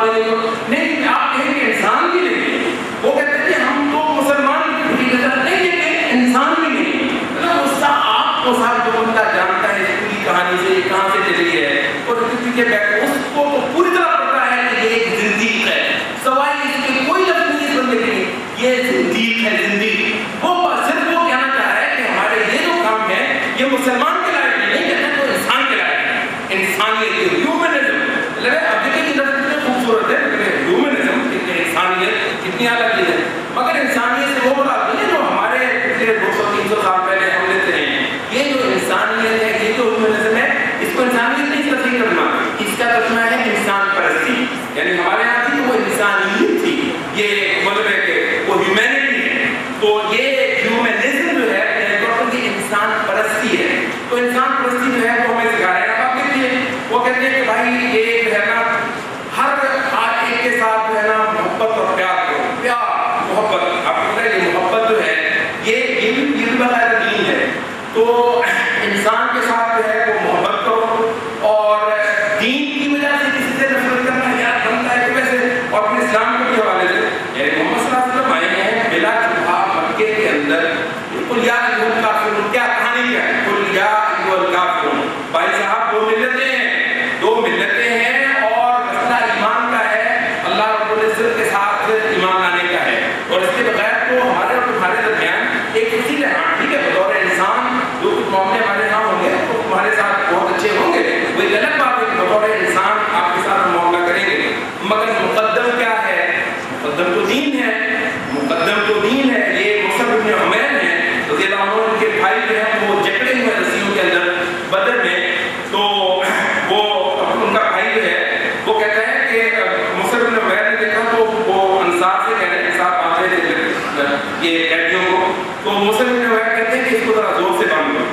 نہیں, آپ کہیں کہ انسان بھی نہیں. وہ کہتے ہیں ہم تو مسلمان نہیں لیکن انسان بھی نہیں. مطلب آپ کو صاحب جو بندہ جانتا ہے اس پوری کہانی سے یہ کہاں سے چلی ہے اور اس کو تو پوری طرح پتا ہے کہ یہ ایک زندیق ہے, سوائے اس کے کوئی لفظ نہیں اس بندے کے لیے, یہ زندیق ہے, زندیق. وہ صرف وہ کہنا چاہ رہا ہے کہ ہمارے یہ جو کام ہے یہ مسلمان کے لائق نہیں کہتے, تو انسان کے لائق ہے. انسانیت, ہیومنزم, اب دیکھیں یہ لفظ کتنے خوبصورت ہے, ہیومنزم, انسانیت کتنی اعلیٰ چیز ہے, مگر انسانیت سے وہ مراد نہیں ہے جو ہمارے پچھلے 200-300 سال پہلے ہم لیتے ہیں. یہ جو انسانیت ہے, یہ جو ہیومنزم ہے, اس کو انسانیت نہیں تسلیم کرنا, اس کا ترجمہ ہے انسان پرستی. یعنی ہمارے یہاں تھی وہ انسانیت تھی, یہ مطلب ہے کہ وہ ہیومینٹی ہے. تو یہ ہیومنزم جو ہے یہ انسان پرستی ہے. تو انسان پرستی جو ہے وہ ہمیں سکھا رہے ہیں. اب آپ دیکھیے وہ کہتے ہیں کہ بھائی یہ جو ہے نا ہر ایک کے ساتھ جو ہے نا محبت اور پیار کرو, پیار محبت. آپ کو پتہ ہے یہ محبت جو ہے یہ بھی بغیر دین ہے. تو انسان کے ساتھ جو ہے وہ محبت کرو, اور دین کی وجہ سے کسی سے نفرت کرنا یاد بنتا ہے کہ ویسے, اور اپنے اسلام کے بھی حوالے سے یعنی محمد صلی اللہ علیہ وسلم آئے ہیں بلا شبہ مکے کے اندر. قل یا ایھا الکافرون, کیا کہانی کیا ہے, قل یا ایھا الکافرون. بھائی صاحب دو ملتیں ہیں اور مسئلہ ایمان کا ہے, اللہ رب العزت کے ساتھ ایمان لانے کا ہے, اور اس کے بغیر تو ہمارے اور تمہارے درمیان ایک اسی ہے. ٹھیک ہے, بطور انسان جو کچھ معاملے ہمارے نہ ہوں گے تو تمہارے ساتھ بہت اچھے ہوں گے, وہ ایک الگ بات ہے کہ بطور انسان آپ کے ساتھ معاملہ کریں گے, مگر مقدم کیا ہے, مقدم تو دین ہے, مقدم تو دین ہے. یہ مصعب بن عمیر ہیں رضی اللہ عنہ, ان کے بھائی جو ہیں وہ جکڑے ہوئے رسیوں کے اندر بدر میں. تو وہ ان کا بھائی جو ہے وہ کہتا ہے کہ مصعب بن عمیر نے دیکھا تو وہ انصار سے کہہ رہے ہیں, انصار باندھ رہے تھے یہ قیدیوں کو. تو مصعب بن عمیر کہتے ہیں کہ اس کو ذرا زور سے باندھ لو.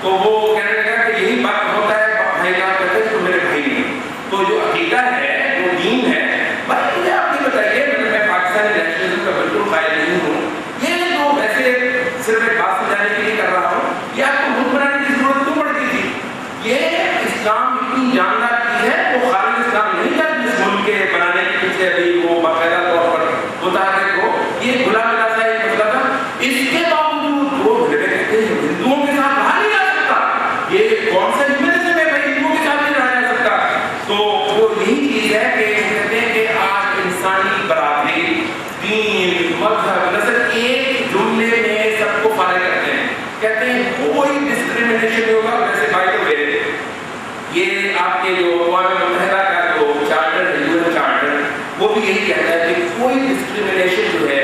تو وہ کہنے لگا کہ یہی بات ہوتا ہے بھائی جان, کہتے ہیں تو میرے بھائی نہیں. تو جو عقیدہ ہے وہ دین ہے. بھائی مجھے آپ یہ بتائیے, میں پاکستانی نیشنلزم کا بالکل قائل نہیں ہوں, یہ جو ویسے صرف ایک بات سمجھانے کے لیے کر رہا ہوں, یہ آپ کو ملک بنانے کی ضرورت کیوں پڑتی تھی؟ جاندار چیز ہے، وہ خالد اسلام نہیں تھا جس ملک کے بنانے کے پیچھے ابھی وہ باقاعدہ طور پر متحرک ہو، یہ کھلا ملا سا ایک مسئلہ تھا. اس کے باوجود وہ ہندوؤں کے ساتھ رہا نہیں جا سکتا. یہ کون سا ہیومنزم ہے بھائی، ہندوؤں کے ساتھ نہیں رہا جا سکتا. تو وہ یہی چیز ہے کہ کہتے ہیں کہ آج انسانی برادری، دین، مذہب، نسل ایک جملے میں سب کو فارغ کرتے ہیں. کہتے ہیں کوئی ڈسکریمنیشن نہیں ہوگا. ویسے بائی دا وے یہ آپ کے جو اقوام متحدہ کا جو چارٹر ہے، یو این چارٹر، وہ بھی یہی کہتا ہے کہ کوئی ڈسکریمنیشن جو ہے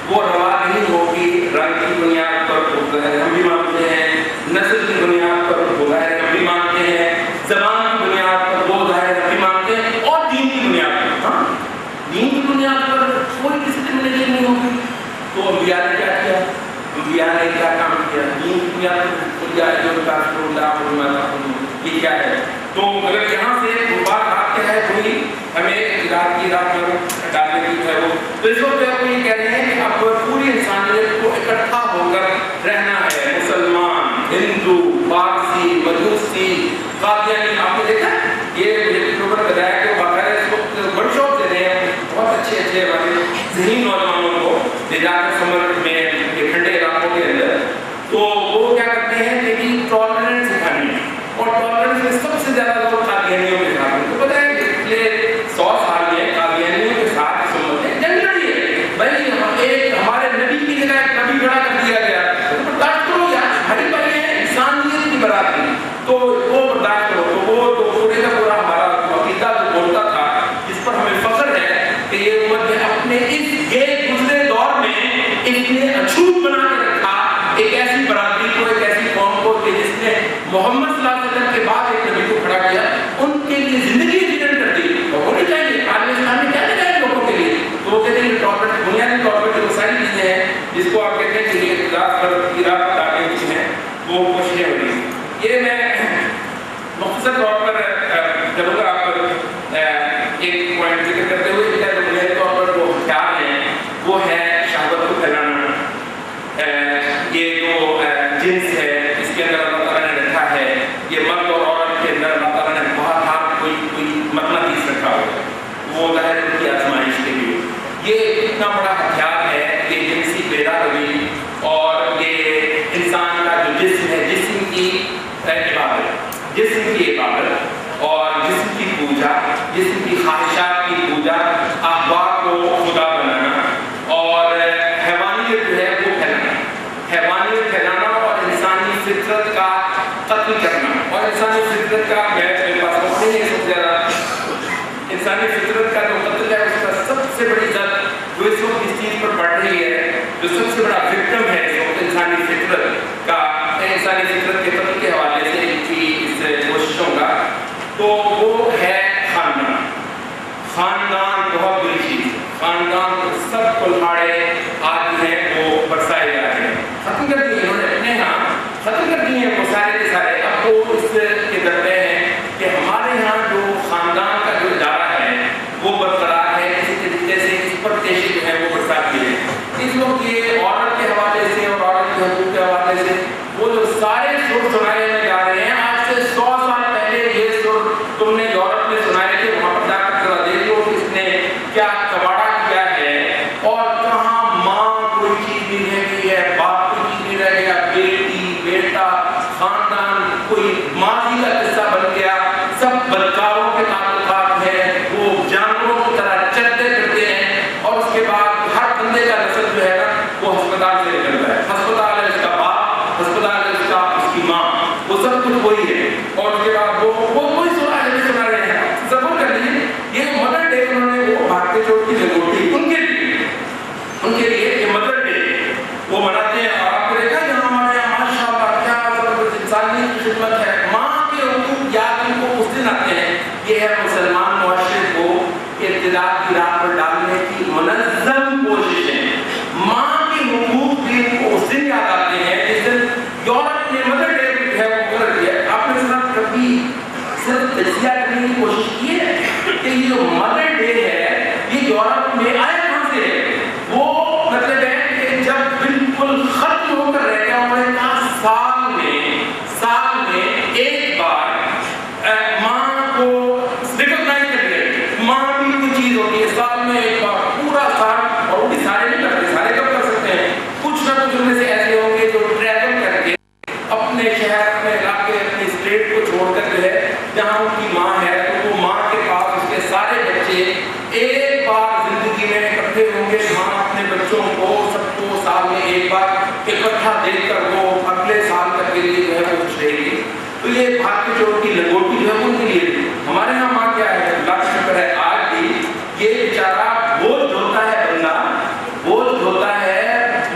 وہ روا نہیں ہوگی. رنگ کی بنیاد پر ہم بھی مانتے ہیں، نسل کی بنیاد پر وہ ظاہر ہم بھی مانتے ہیں، زبان کی بنیاد پر وہ ظاہر ہم بھی مانتے ہیں، اور دین کی بنیاد پر. ہاں دین کی بنیاد پر کوئی ڈسکریمنیشن نہیں ہوگی. تو انبیاء نے کیا کیا؟ انبیاء نے کیا کام کیا؟ دین کی بنیاد پر یہ کیا ہے؟ تو اگر یہاں سے بات کیا ہے وہی ہمیں رات کی رات میں ڈالنے کی ہے وہ. تو اس وقت آپ یہ کہہ رہے ہیں کہ اب پوری انسانیت کو اکٹھا ہو کر رہنا ہے. مسلمان، ہندو، پارسی، مجوسی، قادیانی. آپ نے دیکھا یہ لوگوں نے بتایا کہ باقاعدہ اس وقت ورک شاپ دے رہے ہیں بہت اچھے والے ذہنی نوجوانوں کو لے جا کر سمر میں ٹھنڈے علاقوں کے اندر. تو وہ کیا کرتے ہیں کہ ٹالرنس سکھانی ہے، اور ٹالرنس میں سب سے زیادہ لوگ قادیانیوں کے ساتھ ہیں. تو پتہ ہے کہ پچھلے 100 سال میں قادیانیوں کے ساتھ اس امت نے جنگ لڑی ہے. بھائی ایک ہمارے نبی کی جگہ ایک نبی کھڑا کر دیا گیا، تو برداشت کرو یار، بھائی بھائی ہے انسانیت کی برابری، تو وہ برداشت کرو. تو وہ تو پورے کا پورا ہمارا عقیدہ جو بولتا تھا، جس پر ہمیں فخر ہے کہ یہ امت نے اپنے اس ایک دوسرے دور میں اتنے اچھوت بنا کے رکھا ایک ایسی برادری کو، ایک ایسی قوم کو کہ جس نے محمد صلی اللہ علیہ وسلم کے بعد ایک نبی کو کھڑا کیا، ان کے لیے زندگی جیون کر دی. لوگوں نے چاہیے عالم اسلام میں کیا چاہیے لوگوں کے لیے. تو وہ کہتے ہیں کہ بنیادی طور پر جو ساری چیزیں ہیں جس کو آپ کہتے ہیں کہ یہ اختلاف تعلیم کی ہیں وہ کوششیں ہو رہی ہیں. یہ میں مختصر طور پر چلوں گا آپ ایک پوائنٹ ذکر کرتے ہوئے جو بنیادی طور پر جو خیال ہیں وہ ہے شہوت کو پھیلانا. یہ جو جنس ہے اس کے اندر اللہ تعالیٰ نے رکھا ہے، یہ مرد اور عورت کے اندر اللہ تعالیٰ نے بہت ہاتھ کوئی مقناطیس رکھا ہوا ہے، وہ ظاہر ان کی آزمائش کے لیے. یہ اتنا بڑا ہتھیار ہے یہ جنسی پیدا روی، اور یہ انسان کا جو جسم ہے، جسم کی عبادت اور جسم کی پوجا، جسم کی خواہشات کی پوجا، احباب کو خدا بنانا، اور حیوانیت جو ہے وہ پھیلانا اور انسانی فطرت کا قتل کرنا. اور انسانی فطرت کا میرے پاس وقت نہیں ہے، سب سے زیادہ انسانی فطرت کا جو قتل ہے اس کا سب سے بڑی ضد جو اس وقت اس چیز پر بڑھ رہی ہے، جو سب سے بڑا وکٹم ہے اس وقت انسانی فطرت کا، انسانی فطرت کے قتل کے حوالے سے اس کوششوں کا، تو وہ ہے خاندان. خاندان بہت بری چیز ہے. خاندان سب کلہاڑے آج ہیں وہ برسائے جا رہے ہیں، ختم کر دیے انہوں نے اپنے یہاں، ختم کر دیے ہیں وہ سارے کے سارے. اب وہ اس کے درپے ہیں کہ ہمارے یہاں جو خاندان کا جو ادارہ ہے وہ برقرار ہے، کسی طریقے سے اس پر تیشی جو ہے وہ برساتی ہے. اس وقت یہ عورت کے حوالے سے اور عورت کے حقوق کے حوالے سے وہ جو سارے سر سنائے میں جا رہے ہیں، آج سے 100 سال پہلے یہ سر تم نے یورپ میں سنائے تھے، وہاں پر جا کر ذرا دیکھ لو اس نے کیا کباڑا کیا ہے، اور کہاں ماں کوئی چیز نہیں رہ گئی ہے، باپ کوئی چیز نہیں رہ گیا، بیٹی، بیٹا، خاندان کوئی ماضی کا قصہ بن گیا. سب بدکاروں کے تعلقات ہیں، وہ جانوروں کی طرح چلتے پھرتے ہیں، اور اس کے بعد ہر بندے کا نسل جو ہے نا وہ ہسپتال سے نکلتا ہے. ہسپتال ہے اس کا باپ، ہسپتال ہے اس کی ماں، وہ سب کچھ وہی ہے. اور اس کے بعد وہ کوئی سنا رہے ہیں. تصور کر لیجیے یہ مدر ڈے انہوں نے وہ بھارتی چوٹ کی لگوٹی ان کے لیے یہ مدر ڈے وہ مناتے ہیں. اور آپ کو دیکھا کہ ہمارے یہاں ماشاء اللہ کیا زبردست انسانی کی خدمت ہے. ماں کے حقوق یاد ان کو اس دن آتے ہیں. یہ ہے مسلمان معاشرے کو ابتدا کی راہ پر ڈالنے کی منظم کوششیں. ماں کے حقوق بھی ان کو اس دن یاد آتے ہیں جس دن یورپ نے مدر ڈے ہے وہ کر دیا. آپ نے سنا کبھی صرف تجزیہ کرنے کی کوشش کی ہے کہ یہ جو مدر ڈے ہے یہ یورپ میں آیا کہاں سے ہے؟ وہ مطلب ہے کہ جب بالکل ختم ہو کر رہ گیا انہوں نے کہا سال میں ایک بار ماں چھوڑ کر جو ہے جہاں ان کی ماں ہے تو وہ ماں کے پاس اس کے سارے بچے ایک بار زندگی میں اکٹھے ہوں گے. ماں اپنے بچوں کو سب کو سال میں ایک بار اکٹھا دیکھ کر وہ اگلے سال تک کے لیے جو ہے وہ خوش رہے گی. تو یہ بھاگ کے چور کی لنگوٹی جو ہے ان کے لیے. ہمارے یہاں ماں کیا ہے, اللہ کا شکر ہے آج بھی یہ بیچارہ بوجھ دھوتا ہے, بندہ بوجھ دھوتا ہے,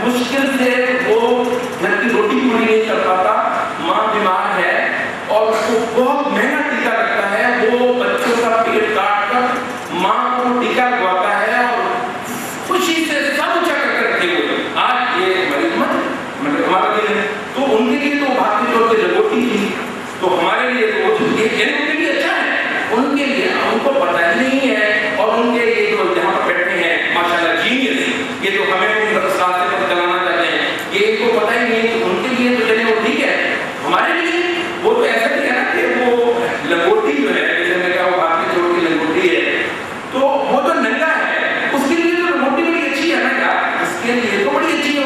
مشکل سے وہ گھر کی روٹی پوری نہیں کر پاتا. ماں بیمار ہے اور اس کو بہت مہنگا ٹیکا لگتا ہے, وہ بچوں کا پیٹ کاٹ کر ماں کو ٹیکا لگواتا ہے اور خوشی سے سب اونچا کر کرتے ہوئے. آج یہ ہماری مطلب ہمارا دل ہے. تو ان کے لیے تو بھاگتے چور کی لنگوٹی تھی, تو ہمارے لیے تو ان کے لیے اچھا ہے. ان کے لیے ان کو پتہ ہی نہیں ہے, اور ان کے یہ جو جہاں پر بیٹھے ہیں ماشاءاللہ جینیس, یہ جو ہمیں ان راستے پر چلانا چاہتے ہیں, یہ ان کو پتہ ہی نہیں. ان کے لیے تو چلے وہ ٹھیک ہے, ہمارے لیے وہ تو ایسا نہیں ہے نا کہ وہ لنگوٹی جو ہے جیسے میں کہا وہ بھاگتے چور کی لنگوٹی ہے, تو وہ تو ننگا ہے. اس کے لیے تو لنگوٹی بڑی اچھی ہے نا, کیا اس کے لیے تو بڑی اچھی ہے,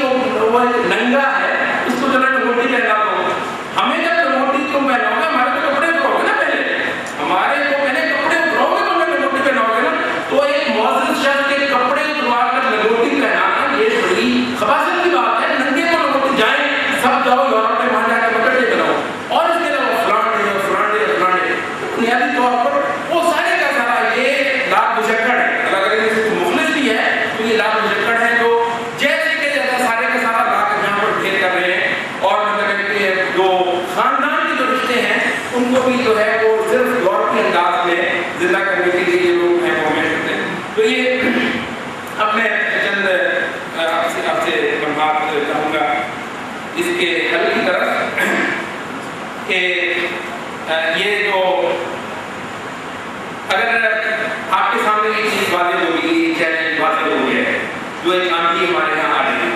وہ ننگا ہے, اس کو ذرا لنگوٹی پہنا دو. ہمیں جب لنگوٹی تم پہناؤ گے ہمارے تو کپڑے اترو گے نا, پہلے ہمارے تو پہلے کپڑے اترو گے تو ہمیں لنگوٹی پہناؤ گے نا. تو ایک معزز شخص کے کپڑے اتروا کر لنگوٹی پہنانا یہ بڑی خباثت کی بات ہے. ننگے کو لنگوٹی جائیں سب جاؤ یورپ میں وہاں جا کے پکڑ کے بناؤ, اور اس کے علاوہ فلانے بنیادی طور پر وہ سارے کا سارا یہ لاکھ مشکڑ ہے. اللہ کرے اس کو مخلص بھی ہے تو یہ لاکھ مشکڑ ہے جو جیسے کہ جیسا سارے کا سارا لاکھ یہاں پر ڈھیر کر رہے ہیں. اور مطلب کہ جو خاندان کے جو رشتے ہیں ان کو بھی جو ہے وہ صرف یورپی انداز میں زندہ کرنے کے لیے یہ لوگ ہیں وہ ہمیں کرتے ہیں. تو یہ اب میں چند آپ سے بات کہوں گا اس کے حل کی طرف کہ یہ جو اگر آپ کے سامنے یہ چیز واضح ہوگی, چیلنج واضح ہو گیا ہے, جو ایک آنٹی ہمارے یہاں آ رہی ہے,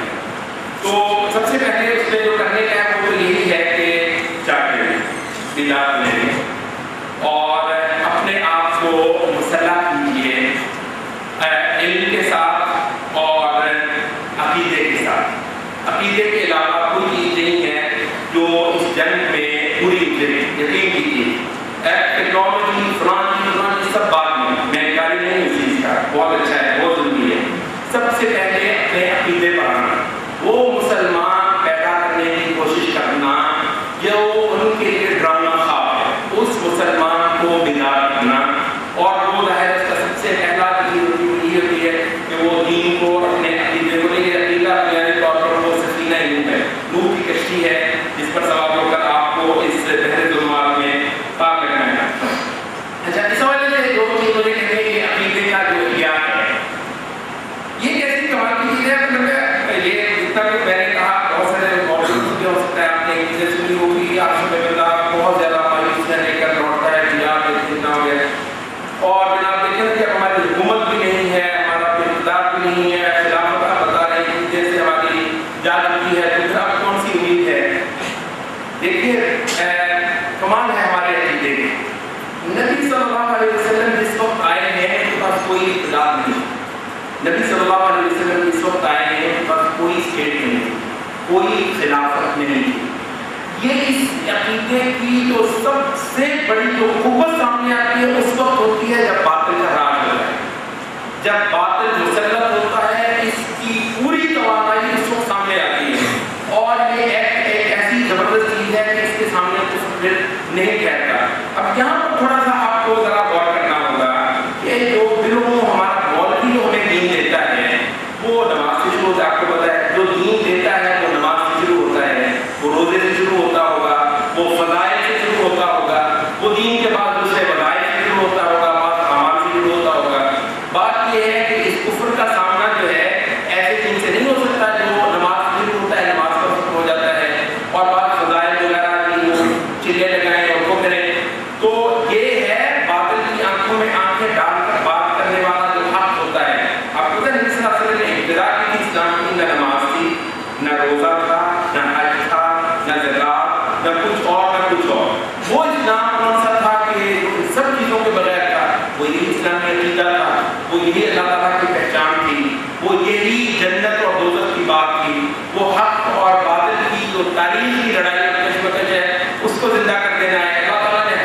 تو سب سے پہلے اس میں جو کرنے کا ہے وہ تو یہی ہے کہ چاہیے بیدار لیں اور اپنے آپ کو مسلح کیجیے علم کے ساتھ اور عقیدے کے ساتھ. عقیدے کے علاوہ کوئی چیز نہیں ہے جو اس جنگ میں پوری اترے. یقین کیجیے ٹیکنالوجی فلان سب بات میں کاری نہیں اس چیز کا, بہت اچھا ہے, بہت ضروری ہے. سب سے پہلے اپنے عقیدے پر آنا, وہ مسلمان پیدا کرنے کی کوشش کرنا جو ان کے لیے ڈرامہ خواب ہے, اس مسلمان کو بیدار کرنا. اور وہ ظاہر اس کا سب سے پہلا یہ ہوتی ہے کہ وہ دین کو اپنے عقیدے کو لے. عقیدہ بنیادی طور پر وہ سفینہ نوح ہے, نوح کی کشتی ہے جس پر سوار ہو کر آپ کو اس بحر ظلمات میں پار کرنا ہے. اچھا, اس حوالے سے دو چیز مجھے کہتے ہیں کہ عقیدے کا جو احیاء ہے یہ کیسی کمال کی چیز ہے. مطلب یہ جتنا کہ میں نے کہا بہت سارے موضوع بھی ہو سکتا ہے, آپ نے چیزیں سنی ہوگی, آپ سے بندہ بہت زیادہ مایوس لے کر لوٹتا ہے جناب اتنا ہو گیا, اور جناب دیکھیں کہ ہماری حکومت بھی نہیں ہے, ہمارا اقتدار بھی نہیں ہے, خلافت آپ بتا رہے ہیں جیسے ہماری جا چکی ہے, تو پھر اب کون سی امید ہے. دیکھیے کمال ہے ہمارے عقیدے کی. نبی صلی اللہ علیہ وسلم جس وقت آئے ہیں ان کے پاس کوئی اقتدار نہیں. نبی صلی اللہ علیہ وسلم جس وقت آئے ہیں ان کے پاس کوئی اسٹیٹ نہیں, کوئی خلافت نہیں. یہ اس عقیدے کی جو سب سے بڑی جو قوت سامنے آتی ہے اس وقت ہوتی ہے جب باطل کا راج ہوتا ہے, جب باطل مسلط ہوتا ہے. اس کی پوری توانائی اس وقت سامنے آتی ہے, اور یہ ایک ایسی زبردست چیز ہے کہ اس کے سامنے کچھ پھر نہیں ٹھہرتا. اب یہاں پر تھوڑا سا آپ کو ذرا غور کرنا ہوگا کہ جو دلوں ہمارا مولوی جو ہمیں دین دیتا ہے وہ نماز سے شروع ہوتا ہے. آپ کو پتا ہے جو دین دیتا ہے وہ نماز سے شروع ہوتا ہے, وہ روزے سے شروع ہوتا ہوگا, وہ فضائل سے شروع ہوتا ہوگا, وہ دین کے بعد دوسرے وظائف سے شروع ہوتا ہوگا, بعض اعمال سے شروع ہوتا ہوگا. بات یہ ہے کہ اس کفر کا سامنا جو ہے ایسے دین سے نہیں ہو سکتا جو نماز سے شروع ہوتا ہے, نماز کا ختم ہو جاتا ہے, اور بعض فضائل وغیرہ کی وہ چلے لگائیں اور وہ کریں. تو یہ ہے باطل کی آنکھوں میں آنکھیں ڈال کر بات کرنے والا جو حق ہوتا ہے. آپ کو پتہ ہے نبی صلی اللہ علیہ وسلم نے ابتدا کی تھی اسلام کی, نہ نماز تھی, نہ روزہ تھا, نہ حج تھا, نہ زکات, نہ کچھ اور نہ کچھ اور. وہ اسلام کون سا تھا کہ ان سب چیزوں کے بغیر تھا, وہ یہی اسلام کا عقیدہ تھا, وہ یہی اللہ تعالیٰ کی پہچان تھی, وہ یہی جنت اور دوزخ کی بات تھی, وہ حق اور باطل کی جو تاریخی لڑائی اور کشمکش ہے اس کو زندہ کر دینا ہے. اللہ تعالیٰ نے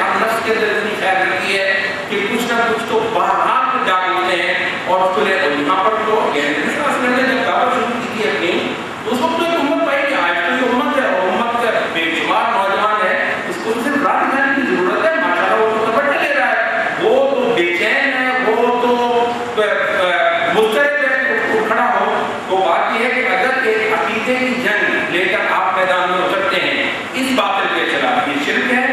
عقیدے کی جنگ لے کر آپ میدان میں اترتے ہیں اس باطل کے خلاف. یہ شرک ہے,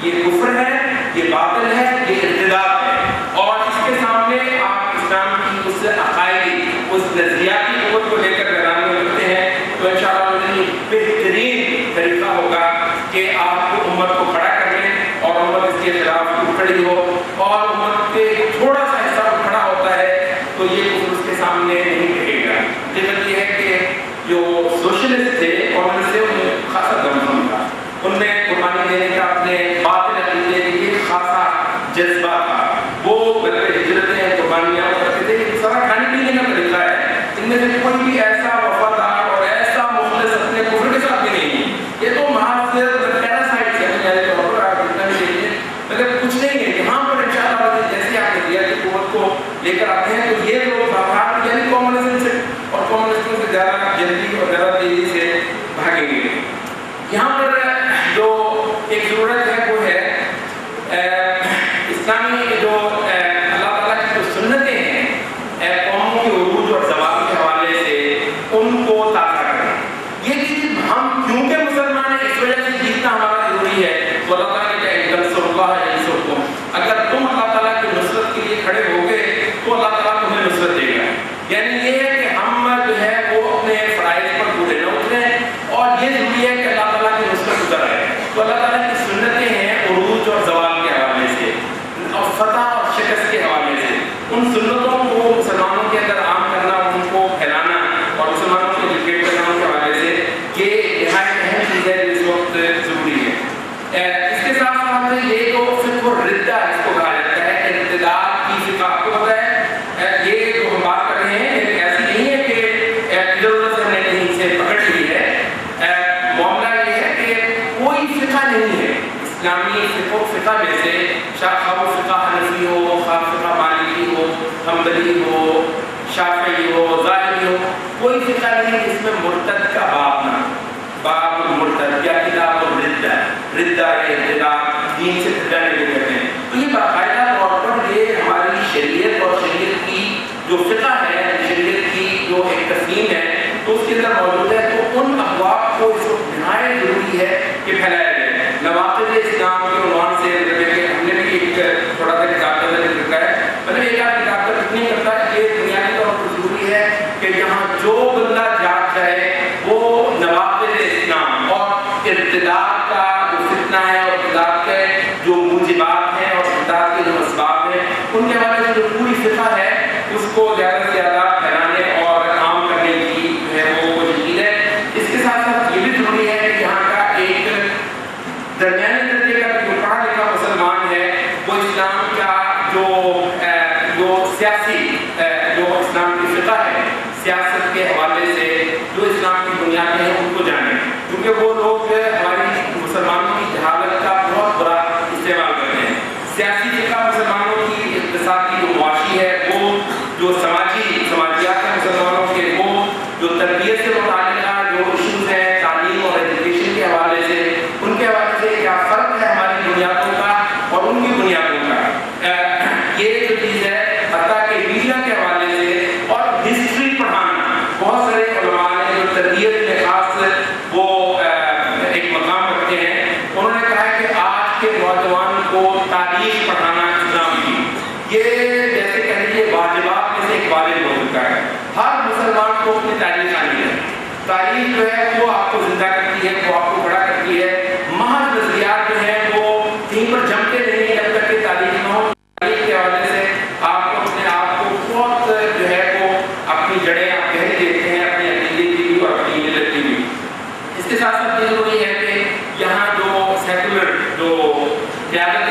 یہ کفر ہے, یہ باطل ہے, یہ ارتداد ہے. اور اس کے سامنے آپ اسلام کی اس عقائدی, اس نظریاتی قوت کو لے کر میدان میں اترتے ہیں تو انشاءاللہ بہترین طریقہ ہوگا کہ آپ کو امت کو کھڑا کر لیں اور امت اس کے خلاف کھڑی ہو. اور امت کے تھوڑا سا حصہ کھڑا ہوتا ہے تو یہ کفر اس کے سامنے نہیں رہے گا. حقیقت یہ ہے کہ جو سوشلسٹ تھے کمیونسٹ تھے ان میں خاصا دم تھا, ان میں قربانی دینے کا اپنے باطل عقیدے کے لیے خاصا جذبہ تھا. وہ مطلب ہجرتیں قربانیاں کرتے تھے. یہ سارا کھانے پینے کا طریقہ ہے. ان میں سے کوئی بھی ایسا وفادار اور ایسا مخلص اپنے کفر کے ساتھ بھی نہیں ہے. یہ تو محض پیراسائٹ ہے, جتنا بھی دیکھیے مطلب کچھ نہیں ہے. یہاں پر انشاءاللہ جیسے آپ نے دیا کہ قوت کو لے کر آتے ہیں تو یہ لوگ باہر یعنی کمیونزم سے اور کمیونسٹوں سے زیادہ جلدی اور زیادہ تیزی سے بھاگیں گے. یہاں پر جو ایک ضرورت ہے وہ ہے اسلامی جو اللہ تعالیٰ کی جو سنتیں ہیں قوموں کے عروج اور زوال کے حوالے سے ان کو تازہ کرنا. یہ چیز ہم کیونکہ مسلمان ہیں اس وجہ سے جیتنا ہمارا ضروری ہے. تو اللہ تعالیٰ نے کہا انصر اللہ ینصرکم, اگر تم اللہ تعالیٰ کی نصرت کے لیے کھڑے ہو گئے تو اللہ تعالیٰ تمہیں نصرت دے گا. یعنی یہ ہے کہ ہم جو ہے وہ اپنے فرائض پر پورے نہ اتریں اور یہ ضروری ہے کہ اللہ تعالیٰ کی نصرت اتر آئے. تو اللہ تعالیٰ کی سنتیں ہیں عروج اور زوال کے حوالے سے اور فتح اور شکست کے حوالے سے. ان سنتوں کو مسلمانوں کے اندر عام کرنا, ان کو پھیلانا اور مسلمانوں کو ایجوکیٹ کرنا کے حوالے سے یہ نہایت اہم چیز ہے اس وقت ضروری ہے. اس کے ساتھ ساتھ یہ جو فقہ الردہ اس کو کہا جاتا ہے, ارتداد کی فقہ. آپ کو پتہ ہے یہ جو ہم بات کر رہے ہیں ایسی نہیں ہے کہ ادھر ادھر سے ہم نے کہیں سے پکڑ لی ہے. معاملہ یہ ہے کہ کوئی فقہ نہیں ہے اسلامی فقہ میں سے, خواہ وہ فقہ حنفی ہو, خواہ فقہ مالکی ہو, حنبلی ہو, شافعی ہو, ظاہری ہو, کوئی فقہ نہیں جس میں مرتد کا باب نہ. باب المرتد یا کتاب الردہ, ردہ یا ارتداد, دین سے ہٹانے کو کہتے ہیں. تو یہ باقاعدہ طور پر یہ ہماری شریعت اور شریعت کی جو فقہ ہے, شریعت کی جو ایک تسلیم ہے تو اس کے اندر موجود ہے. تو ان ابواب کو اس وقت نہایت ضروری ہے کہ پھیلایا جائے. نواقض اسلام کے عنوان سے ہم نے بھی ایک تھوڑا سا کتاب کا ذکر کیا ہے. مطلب ایک آدھ کتاب کا اتنی کرتا ہے کہ بنیادی طور پر ضروری ہے کہ یہاں جو بندہ جاگ جائے وہ نواقض اسلام اور ارتداد کا جو فتنہ ہے اور ارتداد کے جو موجبات ہیں اور ارتداد کے جو اسباب ہیں ان کے حوالے سے جو پوری فقہ ہے اس کو زیادہ سے زیادہ پھیلانے اور عام کرنے کی جو ہے وہ کوشش ہے. اس کے ساتھ ساتھ یہ بھی ضروری ہے کہ یہاں کا ایک درمیانی درجے کا جو پڑھا لکھا مسلمان ہے وہ اسلام کا جو سیاسی جو اسلام کی فقہ ہے, سیاست کے حوالے سے جو اسلام کی بنیادیں ہیں ان کو جانے. کیونکہ وہ لوگ ہماری مسلمانوں کی جہالت کا بہت بڑا استعمال کرتے ہیں. سیاسی فقہ مسلمانوں کی اقتصادی جو معاشی ہے, وہ جو سماجیات ہیں مسلمانوں کے, وہ جو تربیت سے متعلقہ جو ایشوز ہیں تعلیم اور ایجوکیشن کے حوالے سے, ان کے حوالے سے کیا فرق ہے ہماری بنیادوں کا اور ان کی بنیادوں کا. یہ جو چیز ہے حتیٰ کہ میڈیا کے حوالے سے اور ہسٹری پڑھانا, بہت سارے علماء نے جو تربیت میں خاص وہ ایک مقام رکھتے ہیں, انہوں نے کہا کہ آج کے نوجوان کو تاریخ پڑھانا اسلام کی یہ جیسے کہہ لیجیے واجبات میں سے ایک واجب ہو چکا ہے. ہر مسلمان کو اپنی تاریخ آنی ہے. تاریخ جو ہے وہ آپ کو زندہ کرتی ہے, وہ آپ کو کھڑا کرتی ہے. محض نظریات جو ہیں وہ کہیں پر جمتے نہیں جب تک کہ تاریخ نہ ہو. تاریخ کے حوالے سے آپ کو اپنے آپ کو بہت جو ہے وہ اپنی جڑیں آپ گہری دیتے ہیں, اپنی عقیدے کی بھی اور اپنی ملت کی بھی. اس کے ساتھ ساتھ یہ ضروری ہے کہ یہاں جو سیکولر جو قیادت